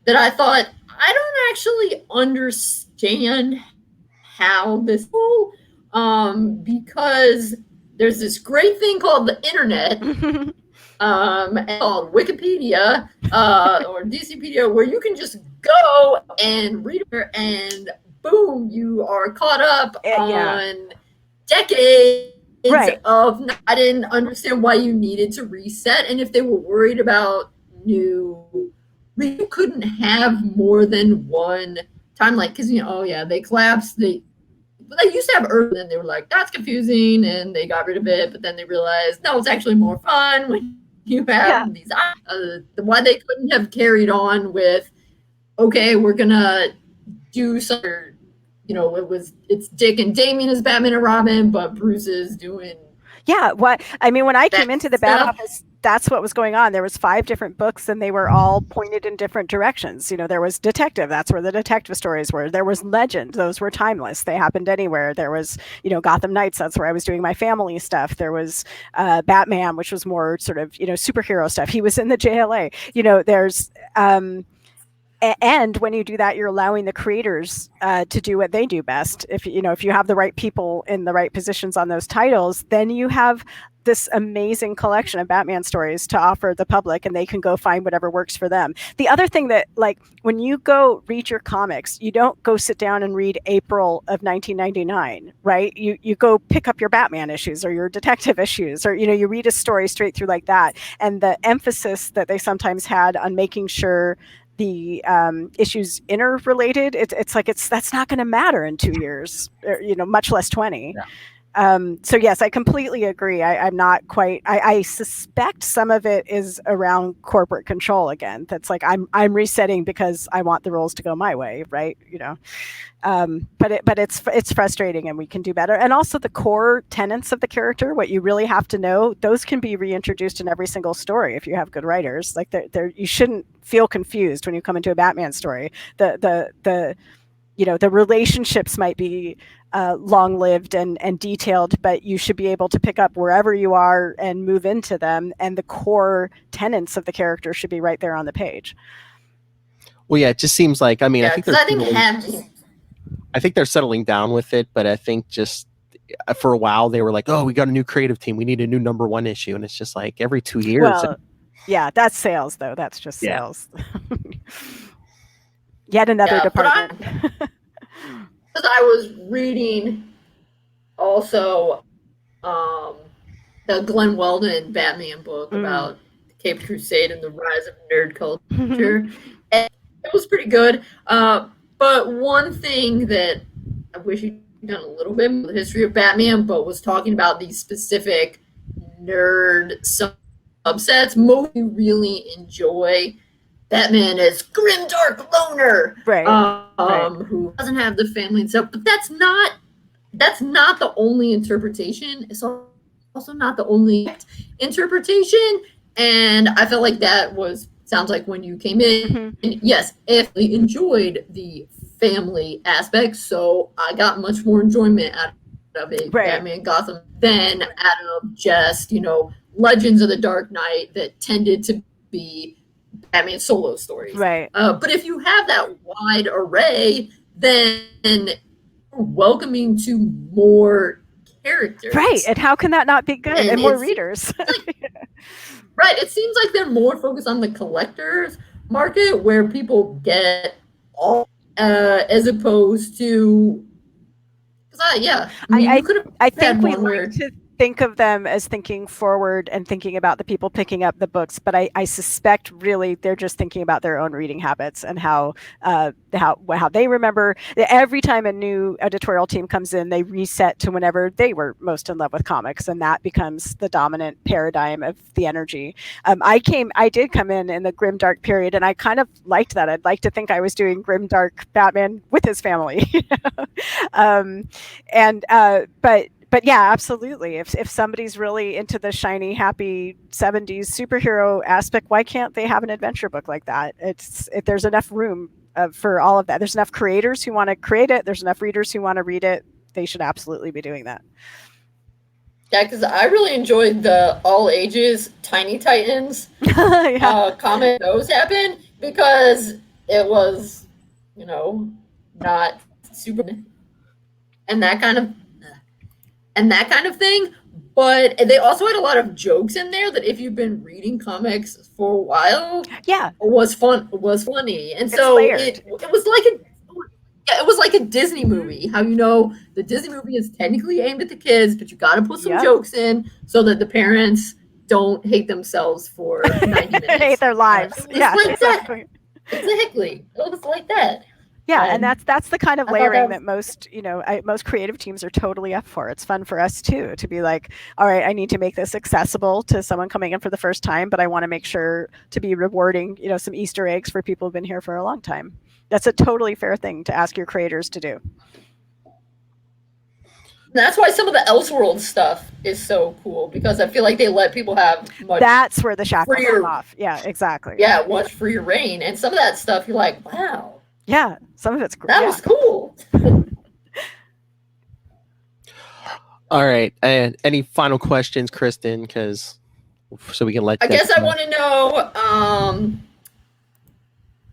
that I thought, I don't actually understand how this because there's this great thing called the internet, called Wikipedia or DCpedia, where you can just go and read it, and boom, you are caught up on decades of. I didn't understand why you needed to reset, and if they were worried about new. You couldn't have more than one timeline because they collapsed. They used to have Earth, and then they were like, that's confusing, and they got rid of it. But then they realized no, it's actually more fun when you have these. Why they couldn't have carried on with, okay, we're gonna do some. It's Dick and Damian as Batman and Robin, but Bruce is doing. Yeah, when I came into the Bat Office, that's what was going on. There was 5 different books, and they were all pointed in different directions. There was Detective. That's where the detective stories were. There was Legend. Those were timeless. They happened anywhere. There was, Gotham Knights. That's where I was doing my family stuff. There was Batman, which was more sort of, superhero stuff. He was in the JLA. There's... and when you do that, you're allowing the creators to do what they do best. If you have the right people in the right positions on those titles, then you have this amazing collection of Batman stories to offer the public, and they can go find whatever works for them. The other thing that, like, when you go read your comics, you don't go sit down and read April of 1999, right? You go pick up your Batman issues or your detective issues, or you read a story straight through like that. And the emphasis that they sometimes had on making sure the issues interrelated, that's not going to matter in 2 years, much less 20. So yes, I completely agree. I'm not quite. I suspect some of it is around corporate control again. That's like I'm resetting because I want the rules to go my way, right? But it's frustrating, and we can do better. And also the core tenets of the character, what you really have to know, those can be reintroduced in every single story if you have good writers. Like you shouldn't feel confused when you come into a Batman story. The relationships might be long-lived and detailed, but you should be able to pick up wherever you are and move into them, and the core tenets of the character should be right there on the page. Well, yeah, it just seems like, I think they're settling down with it, but I think just for a while they were like, oh, we got a new creative team, we need a new '1 issue, and it's just like every 2 years. Well, yeah, that's sales though. That's just sales. Yet another department. Because I was reading also the Glenn Weldon Batman book about the Caped Crusade and the rise of nerd culture. And it was pretty good. But one thing that I wish he'd done a little bit more the history of Batman, but was talking about these specific nerd subsets. Most really enjoy Batman as grimdark loner, who doesn't have the family and stuff. But that's not the only interpretation. It's also not the only interpretation. And I felt like that sounds like when you came in, yes, I enjoyed the family aspect, so I got much more enjoyment out of a Batman Gotham than out of just, Legends of the Dark Knight that tended to be Batman solo stories. Right. But if you have that wide array, then you're welcoming to more characters. Right. And how can that not be good? And more readers. Right. It seems like they're more focused on the collectors market where people get all as opposed to I think we like to think of them as thinking forward and thinking about the people picking up the books, but I suspect really they're just thinking about their own reading habits and how they remember. Every time a new editorial team comes in, they reset to whenever they were most in love with comics, and that becomes the dominant paradigm of the energy. I did come in the grimdark period, and I kind of liked that. I'd like to think I was doing grimdark Batman with his family. But yeah, absolutely. If somebody's really into the shiny, happy 70s superhero aspect, why can't they have an adventure book like that? There's enough room for all of that. There's enough creators who want to create it. There's enough readers who want to read it. They should absolutely be doing that. Yeah, because I really enjoyed the all ages Tiny Titans comment. Those happened because it was, not super and that kind of thing, but they also had a lot of jokes in there that if you've been reading comics for a while, was funny, and it's so layered. It was like a Disney movie. How the Disney movie is technically aimed at the kids, but you got to put some jokes in so that the parents don't hate themselves for 90 minutes. Hate their lives. Exactly. It was like that. Yeah, and that's the kind of layering that most creative teams are totally up for. It's fun for us too to be like, all right, I need to make this accessible to someone coming in for the first time, but I want to make sure to be rewarding, some Easter eggs for people who've been here for a long time. That's a totally fair thing to ask your creators to do. That's why some of the Elseworld stuff is so cool, because I feel like they let people have much. That's where the shackles come off. Yeah, exactly. Yeah, much freer reign, and some of that stuff you're like, wow. Yeah, some of it's great. That was cool. All right, and any final questions, Kristen? So we can let. I guess I want to know.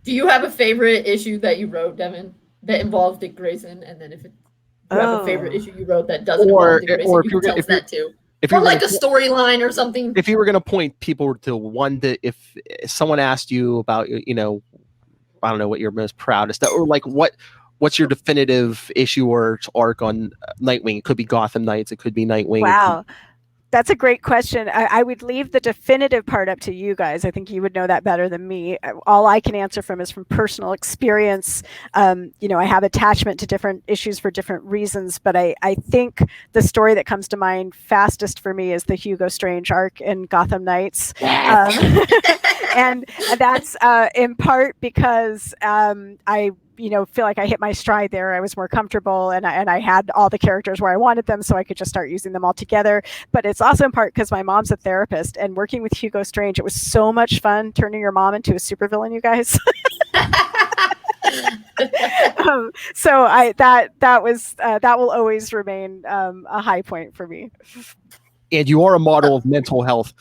Do you have a favorite issue that you wrote, Devin, that involves Dick Grayson? And then if you have a favorite issue you wrote that doesn't involve Dick Grayson, you can tell us that too. Or like a storyline or something. If you were going to point people to one that, if someone asked you about, I don't know what you're most proudest of, or like what's your definitive issue or arc on Nightwing? It could be Gotham Knights, it could be Nightwing. Wow. That's a great question. I would leave the definitive part up to you guys. I think you would know that better than me. All I can answer from is from personal experience. I have attachment to different issues for different reasons, but I think the story that comes to mind fastest for me is the Hugo Strange arc in Gotham Knights. And that's in part because I feel like I hit my stride there. I was more comfortable and I had all the characters where I wanted them, so I could just start using them all together. But it's also in part because my mom's a therapist, and working with Hugo Strange, it was so much fun turning your mom into a supervillain, you guys. So that will always remain a high point for me. And you are a model of mental health.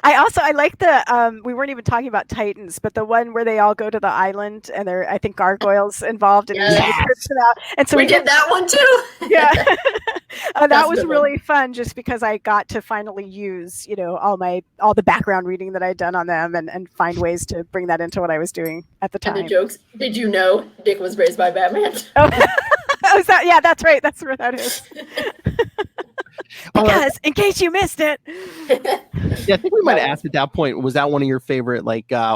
I like the we weren't even talking about Titans, but the one where they all go to the island and there I think gargoyles involved and and so we did that one too. Yeah. That was really fun just because I got to finally use, all the background reading that I'd done on them and find ways to bring that into what I was doing at the time. And the jokes. Did you know Dick was raised by Batman? Oh, is that? Yeah, that's right. That's where that is. Because in case you missed it. Yeah, I think we might have asked at that point, was that one of your favorite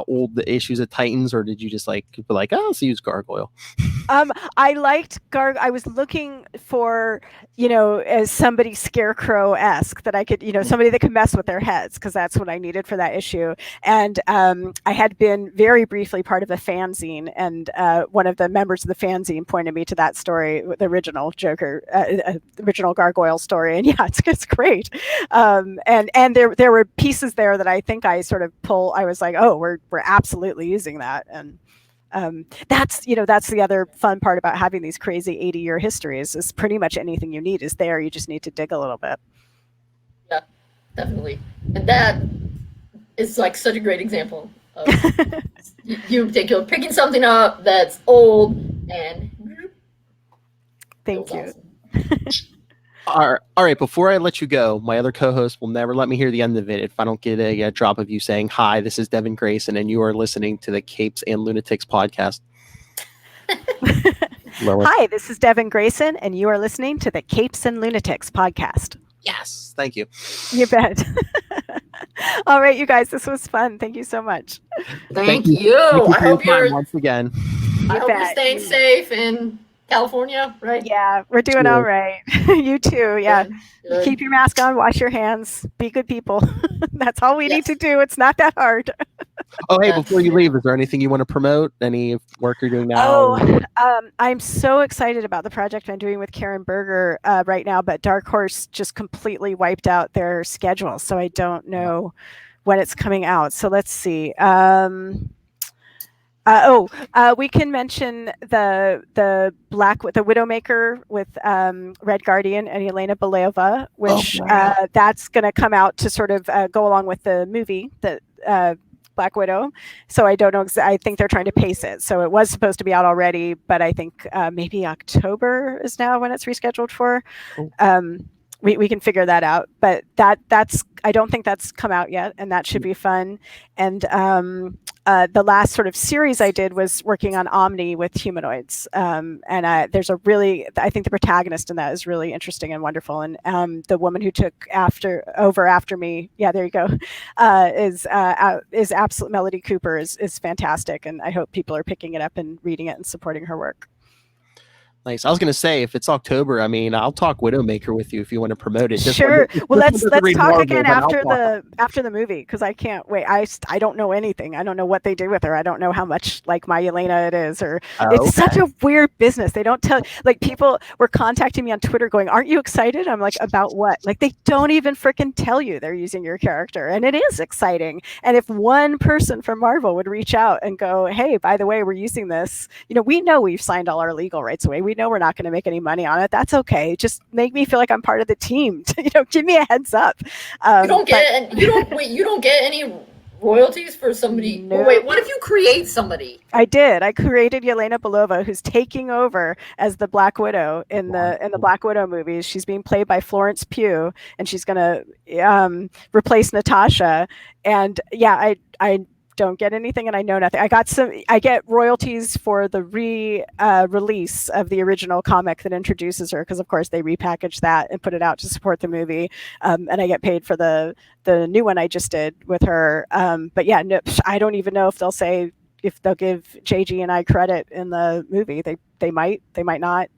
old issues of Titans, or did you just be like, oh, let's use Gargoyle? I liked I was looking for, as somebody Scarecrow-esque that I could, somebody that could mess with their heads, because that's what I needed for that issue. And I had been very briefly part of a fanzine, and one of the members of the fanzine pointed me to that story, the original Joker, original Gargoyle story. And yeah, it's great. And there were pieces there that I think I sort of I was like, oh, we're absolutely using that. And that's the other fun part about having these crazy 80-year histories, is pretty much anything you need is there. You just need to dig a little bit. Yeah, definitely. And that is such a great example of you're picking something up that's old and thank you. Awesome. All right, before I let you go, my other co-host will never let me hear the end of it if I don't get a drop of you saying, hi, this is Devin Grayson, and you are listening to the Capes and Lunatics podcast. Hi, this is Devin Grayson, and you are listening to the Capes and Lunatics podcast. Yes, thank you. You bet. All right, you guys, this was fun. Thank you so much. Thank you. I hope you're once again. I hope you're staying safe in California, right? Yeah, we're doing all right. You too. Yeah. Good. Keep your mask on, wash your hands, be good people. That's all we need to do. It's not that hard. Oh, hey, before you leave, is there anything you want to promote? Any work you're doing now? I'm so excited about the project I'm doing with Karen Berger right now, but Dark Horse just completely wiped out their schedule, so I don't know when it's coming out. So let's see. We can mention the Widowmaker with Red Guardian and Elena Belova, which that's going to come out to sort of go along with the movie that Black Widow. So I don't know. I think they're trying to pace it. So it was supposed to be out already, but I think maybe October is now when it's rescheduled for. We can figure that out, but that's I don't think that's come out yet, and that should be fun. And the last sort of series I did was working on Omni with humanoids, and there's I think the protagonist in that is really interesting and wonderful. And the woman who took over after me, yeah, there you go, is absolute Melody Cooper is fantastic, and I hope people are picking it up and reading it and supporting her work. Nice. I was going to say, if it's October, I mean, I'll talk Widowmaker with you if you want to promote it. Sure. Well, let's talk again after the movie, because I can't wait. I don't know anything. I don't know what they did with her. I don't know how much like my Elena it is, or it's such a weird business. They don't tell. Like, people were contacting me on Twitter going, "Aren't you excited?" I'm like, "About what?" Like, they don't even freaking tell you they're using your character, and it is exciting. And if one person from Marvel would reach out and go, "Hey, by the way, we're using this. We know we've signed all our legal rights away. We know we're not going to make any money on it. That's okay. Just make me feel like I'm part of the team. Give me a heads up." You don't get any royalties for somebody. No. Oh, wait, what if you create somebody? I did. I created Yelena Belova, who's taking over as the Black Widow in the Black Widow movies. She's being played by Florence Pugh, and she's going to replace Natasha. And yeah, I don't get anything, and I know nothing. I get royalties for the release of the original comic that introduces her, because of course they repackaged that and put it out to support the movie, and I get paid for the new one I just did with her. But yeah, no, I don't even know if they'll give JG and I credit in the movie. They might not.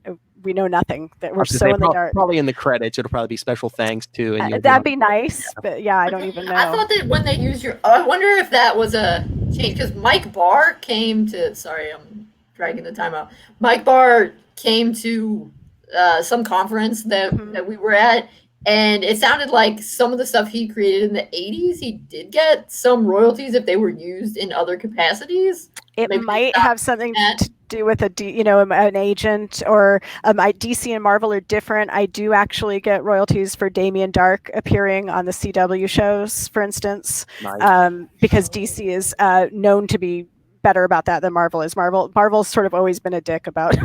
We know nothing. That we're so in the dark. Probably in the credits, it'll probably be special thanks to. And that'd be nice, but yeah, I don't even know. I thought that when they use I wonder if that was a change, because Mike Barr came to. Sorry, I'm dragging the time out. Mike Barr came to some conference that we were at, and it sounded like some of the stuff he created in the 80s, he did get some royalties if they were used in other capacities. It might have something to do with an agent, or DC and Marvel are different. I do actually get royalties for Damien Dark appearing on the CW shows, for instance, because DC is known to be better about that than Marvel is. Marvel's sort of always been a dick about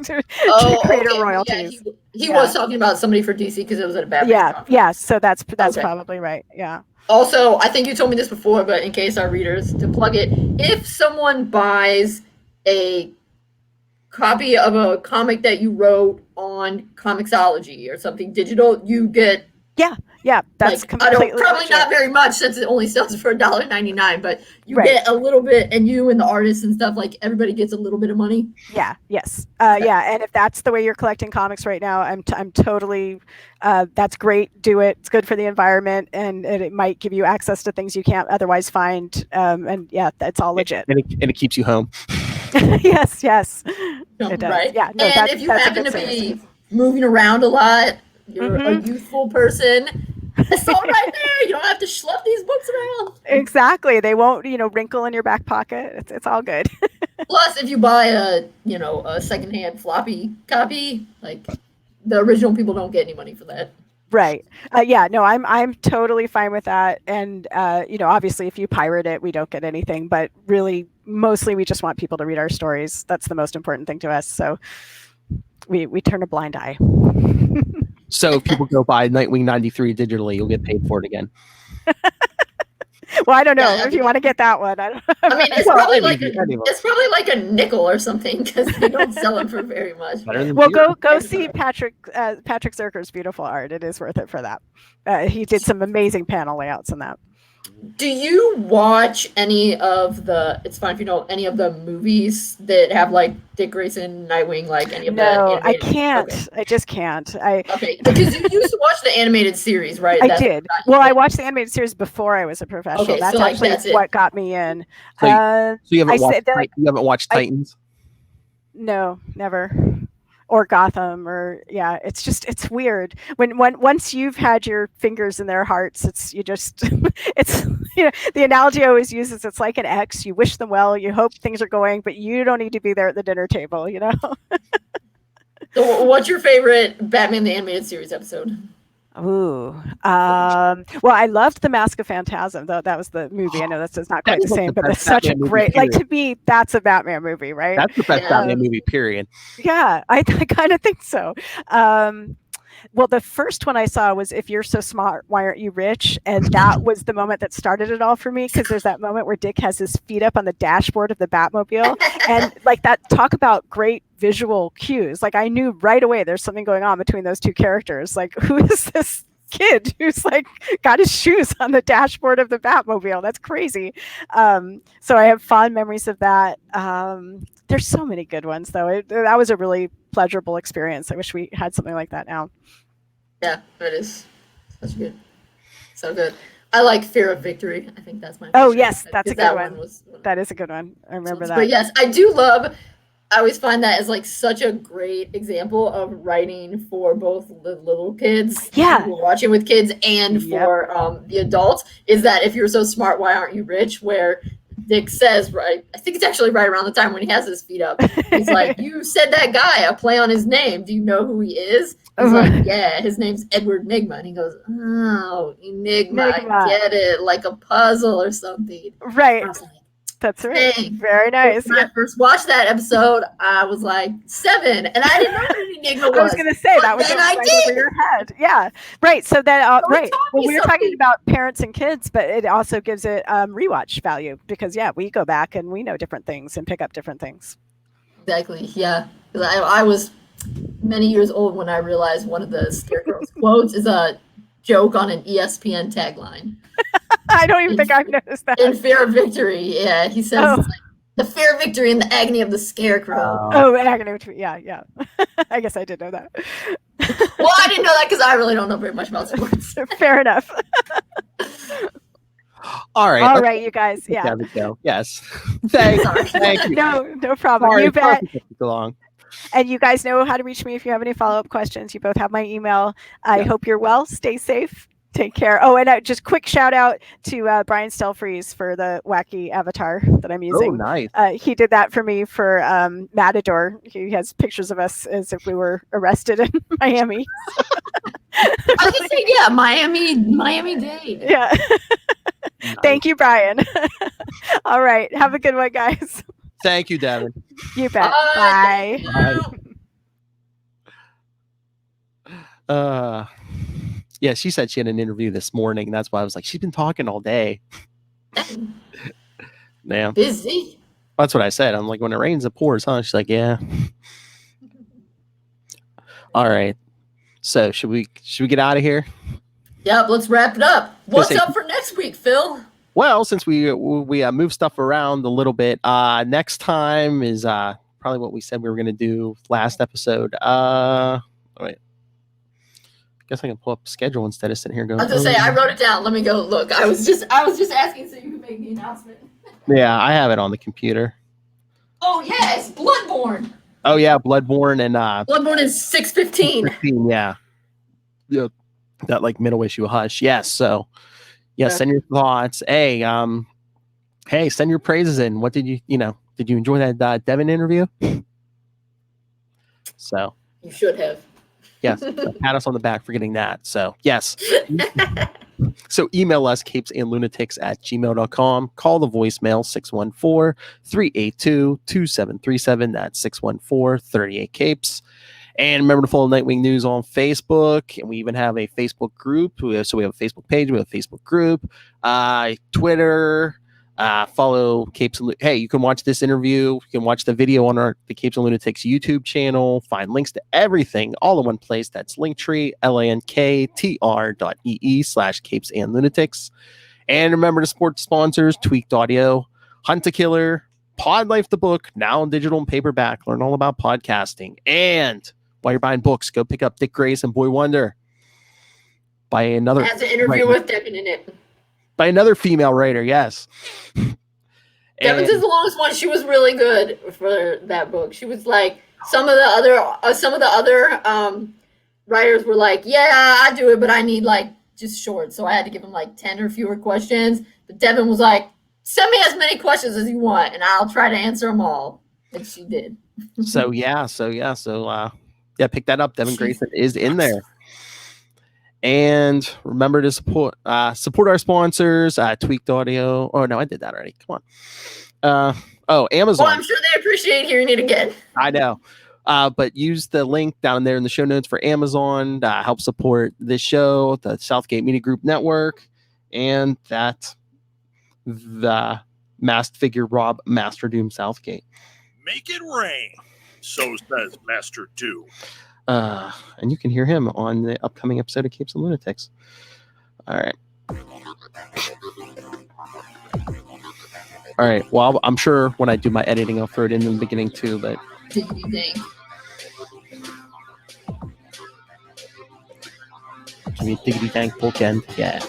creator royalties. Yeah, he was talking about somebody for DC because it was at a bad yeah. So that's probably right. Yeah. Also, I think you told me this before, but in case our readers, to plug it, if someone buys a copy of a comic that you wrote on Comixology or something digital, you get that's like, completely probably legit. not very much since it only sells for $1.99, but you Right. get a little bit, and you and the artists and stuff, like everybody gets a little bit of money. Yes. And if that's the way you're collecting comics right now, I'm totally that's great. Do it. It's good for the environment, and it might give you access to things you can't otherwise find. And yeah, that's all legit. And it keeps you home. yes, No, it does. right? Yeah, no, and if you that's a happen good to service. be moving around a lot, you're a Mhm. youthful person, it's all right there. You don't have to schlep these books around. Exactly. They won't, wrinkle in your back pocket. It's all good. Plus, if you buy a secondhand floppy copy, like the original people don't get any money for that. Right. No, I'm totally fine with that. And obviously if you pirate it, we don't get anything, but really mostly we just want people to read our stories. That's the most important thing to us. So we turn a blind eye. So if people go buy Nightwing 93 digitally, you'll get paid for it again. Well, I don't know Yeah, if you want to get that one. I mean, it's probably like a nickel or something because they don't sell them for very much. Well, go see Patrick Zerker's beautiful art. It is worth it for that. He did some amazing panel layouts in that. Do you watch any of the? It's fine if you don't. Any of the movies that have like Dick Grayson, Nightwing, like any of the? No, I animated- can't. Okay. I just can't. Okay, because you used to watch the animated series, right? I did. Well, I watched the animated series before I was a professional. Okay, That's so, like, actually that's it. what got me in. So you haven't you haven't watched Titans? No, never. Or Gotham, or it's weird when once you've had your fingers in their hearts, it's the analogy I always use is it's like an ex. You wish them well, you hope things are going, but you don't need to be there at the dinner table, So, what's your favorite Batman the Animated Series episode? Ooh, well, I loved The Mask of Phantasm, though. That was the movie. I know that's not quite the same, but it's such a great, to me, that's a Batman movie, right? That's the best Batman movie, period. Yeah, I kind of think so. Well, the first one I saw was If You're So Smart, Why Aren't You Rich? And that was the moment that started it all for me, because there's that moment where Dick has his feet up on the dashboard of the Batmobile. And like that, talk about great visual cues. Like I knew right away there's something going on between those two characters. Like, who is this kid who's like got his shoes on the dashboard of the Batmobile? That's crazy. So I have fond memories of that. There's so many good ones, though. That was a really pleasurable experience. I wish we had something like that now. Yeah, it is. Such good. So good. I like Fear of Victory. I think that's my Oh, favorite. yes, that's a good one. Was that is a good one. I remember that. But yes, I do love, I always find that as like such a great example of writing for both the little kids who are watching with kids and for the adults, is that if you're so smart, why aren't you rich? Where Dick says, right, I think it's actually right around the time when he has his feet up. He's like, you said that guy, a play on his name. Do you know who he is? He's like, yeah, his name's Edward Nigma. And he goes, oh, Enigma, I get it, like a puzzle or something. Right. I was like, that's right. dang. Very nice. When I first watched that episode, I was like 7, and I didn't know what an Enigma was. I was going to say, that was right over your head. Yeah. Right. So that, right. Well, we were talking about parents and kids, but it also gives it rewatch value because, we go back and we know different things and pick up different things. Exactly. Yeah. Because I was many years old when I realized one of the Scarecrow's quotes is a joke on an ESPN tagline. I don't even think I've noticed that. In Fear of Victory, yeah. He says, it's like, the fear of victory and the agony of the Scarecrow. Agony of victory. Yeah. I guess I did know that. Well, I didn't know that because I really don't know very much about sports. Fair enough. All right. All right, you guys. Yeah. Yes. Thank you. No problem. Sorry, you bet. Long. And you guys know how to reach me if you have any follow-up questions. You both have my email. I hope you're well. Stay safe. Take care. Oh, and just quick shout out to Brian Stelfreeze for the wacky avatar that I'm using. Oh, nice. He did that for me for Matador. He has pictures of us as if we were arrested in Miami. I was going to say, Miami-Dade. Yeah. Nice. Thank you, Brian. All right. Have a good one, guys. Thank you, Devin. You bet. Bye. Bye. Yeah, she said she had an interview this morning. And that's why I was like, she's been talking all day. Yeah. Busy. That's what I said. I'm like, when it rains, it pours, huh? She's like, yeah. All right. So should we get out of here? Yep, let's wrap it up. What's up for next week, Phil? Well, since we move stuff around a little bit, next time is probably what we said we were going to do last episode. Wait. I guess I can pull up the schedule instead of sitting here going. I was gonna say I wrote it down. Let me go look. I was just asking so you could make the announcement. Yeah, I have it on the computer. Oh yes, Bloodborne. Oh yeah, Bloodborne and Bloodborne is 6/15. Yeah. That like middle issue Hush. Yes. So yeah, send your thoughts. Hey, send your praises in. What did you enjoy that Devin interview? So you should have. Yes, pat us on the back for getting that. So yes. So email us capesandlunatics@gmail.com. Call the voicemail 614-382-2737. That's 614-38-capes. And remember to follow Nightwing News on Facebook. And we even have a Facebook group. So we have a Facebook page. We have a Facebook group. Twitter. Follow Capes and Hey, you can watch this interview. You can watch the video on the Capes and Lunatics YouTube channel. Find links to everything all in one place. That's Linktree, linktr.ee/Capes and And remember to support sponsors, Tweaked Audio, Hunt a Killer, Pod Life the book, now in digital and paperback. Learn all about podcasting. And while you're buying books, go pick up Dick Grayson, Boy Wonder. By another has an interview with Devin in it. By another female writer, yes. Devin's is the longest one. She was really good for that book. She was like some of the other writers were like, yeah, I do it, but I need like just short. So I had to give him like 10 or fewer questions. But Devin was like, send me as many questions as you want, and I'll try to answer them all. And she did. So pick that up. Devin Grayson is in there. And remember to support our sponsors, Tweaked Audio. Oh no, I did that already. Come on. Amazon. Well, I'm sure they appreciate hearing it again. I know. But use the link down there in the show notes for Amazon. Help support this show, the Southgate Media Group Network, and the masked figure Rob Master Doom Southgate. Make it rain, so says Master Doom. And you can hear him on the upcoming episode of Capes and Lunatics. All right. All right. Well, I'm sure when I do my editing, I'll throw it in the beginning too, but. Diggity dang. Give me a diggity dang bookend. Yeah.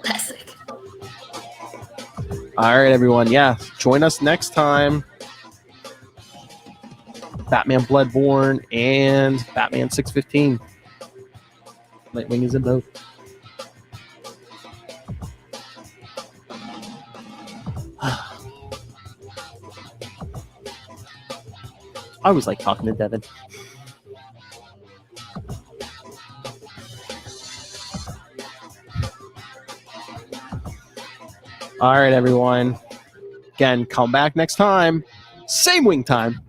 Classic. All right, everyone. Yeah. Join us next time. Batman Bloodborne and Batman 615. Nightwing is in both. I always like talking to Devin. All right, everyone. Again, come back next time. Same wing time.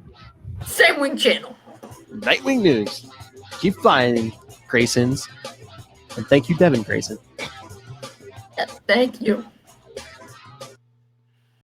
Same wing channel. Nightwing News. Keep flying, Graysons. And thank you, Devin Grayson. Thank you.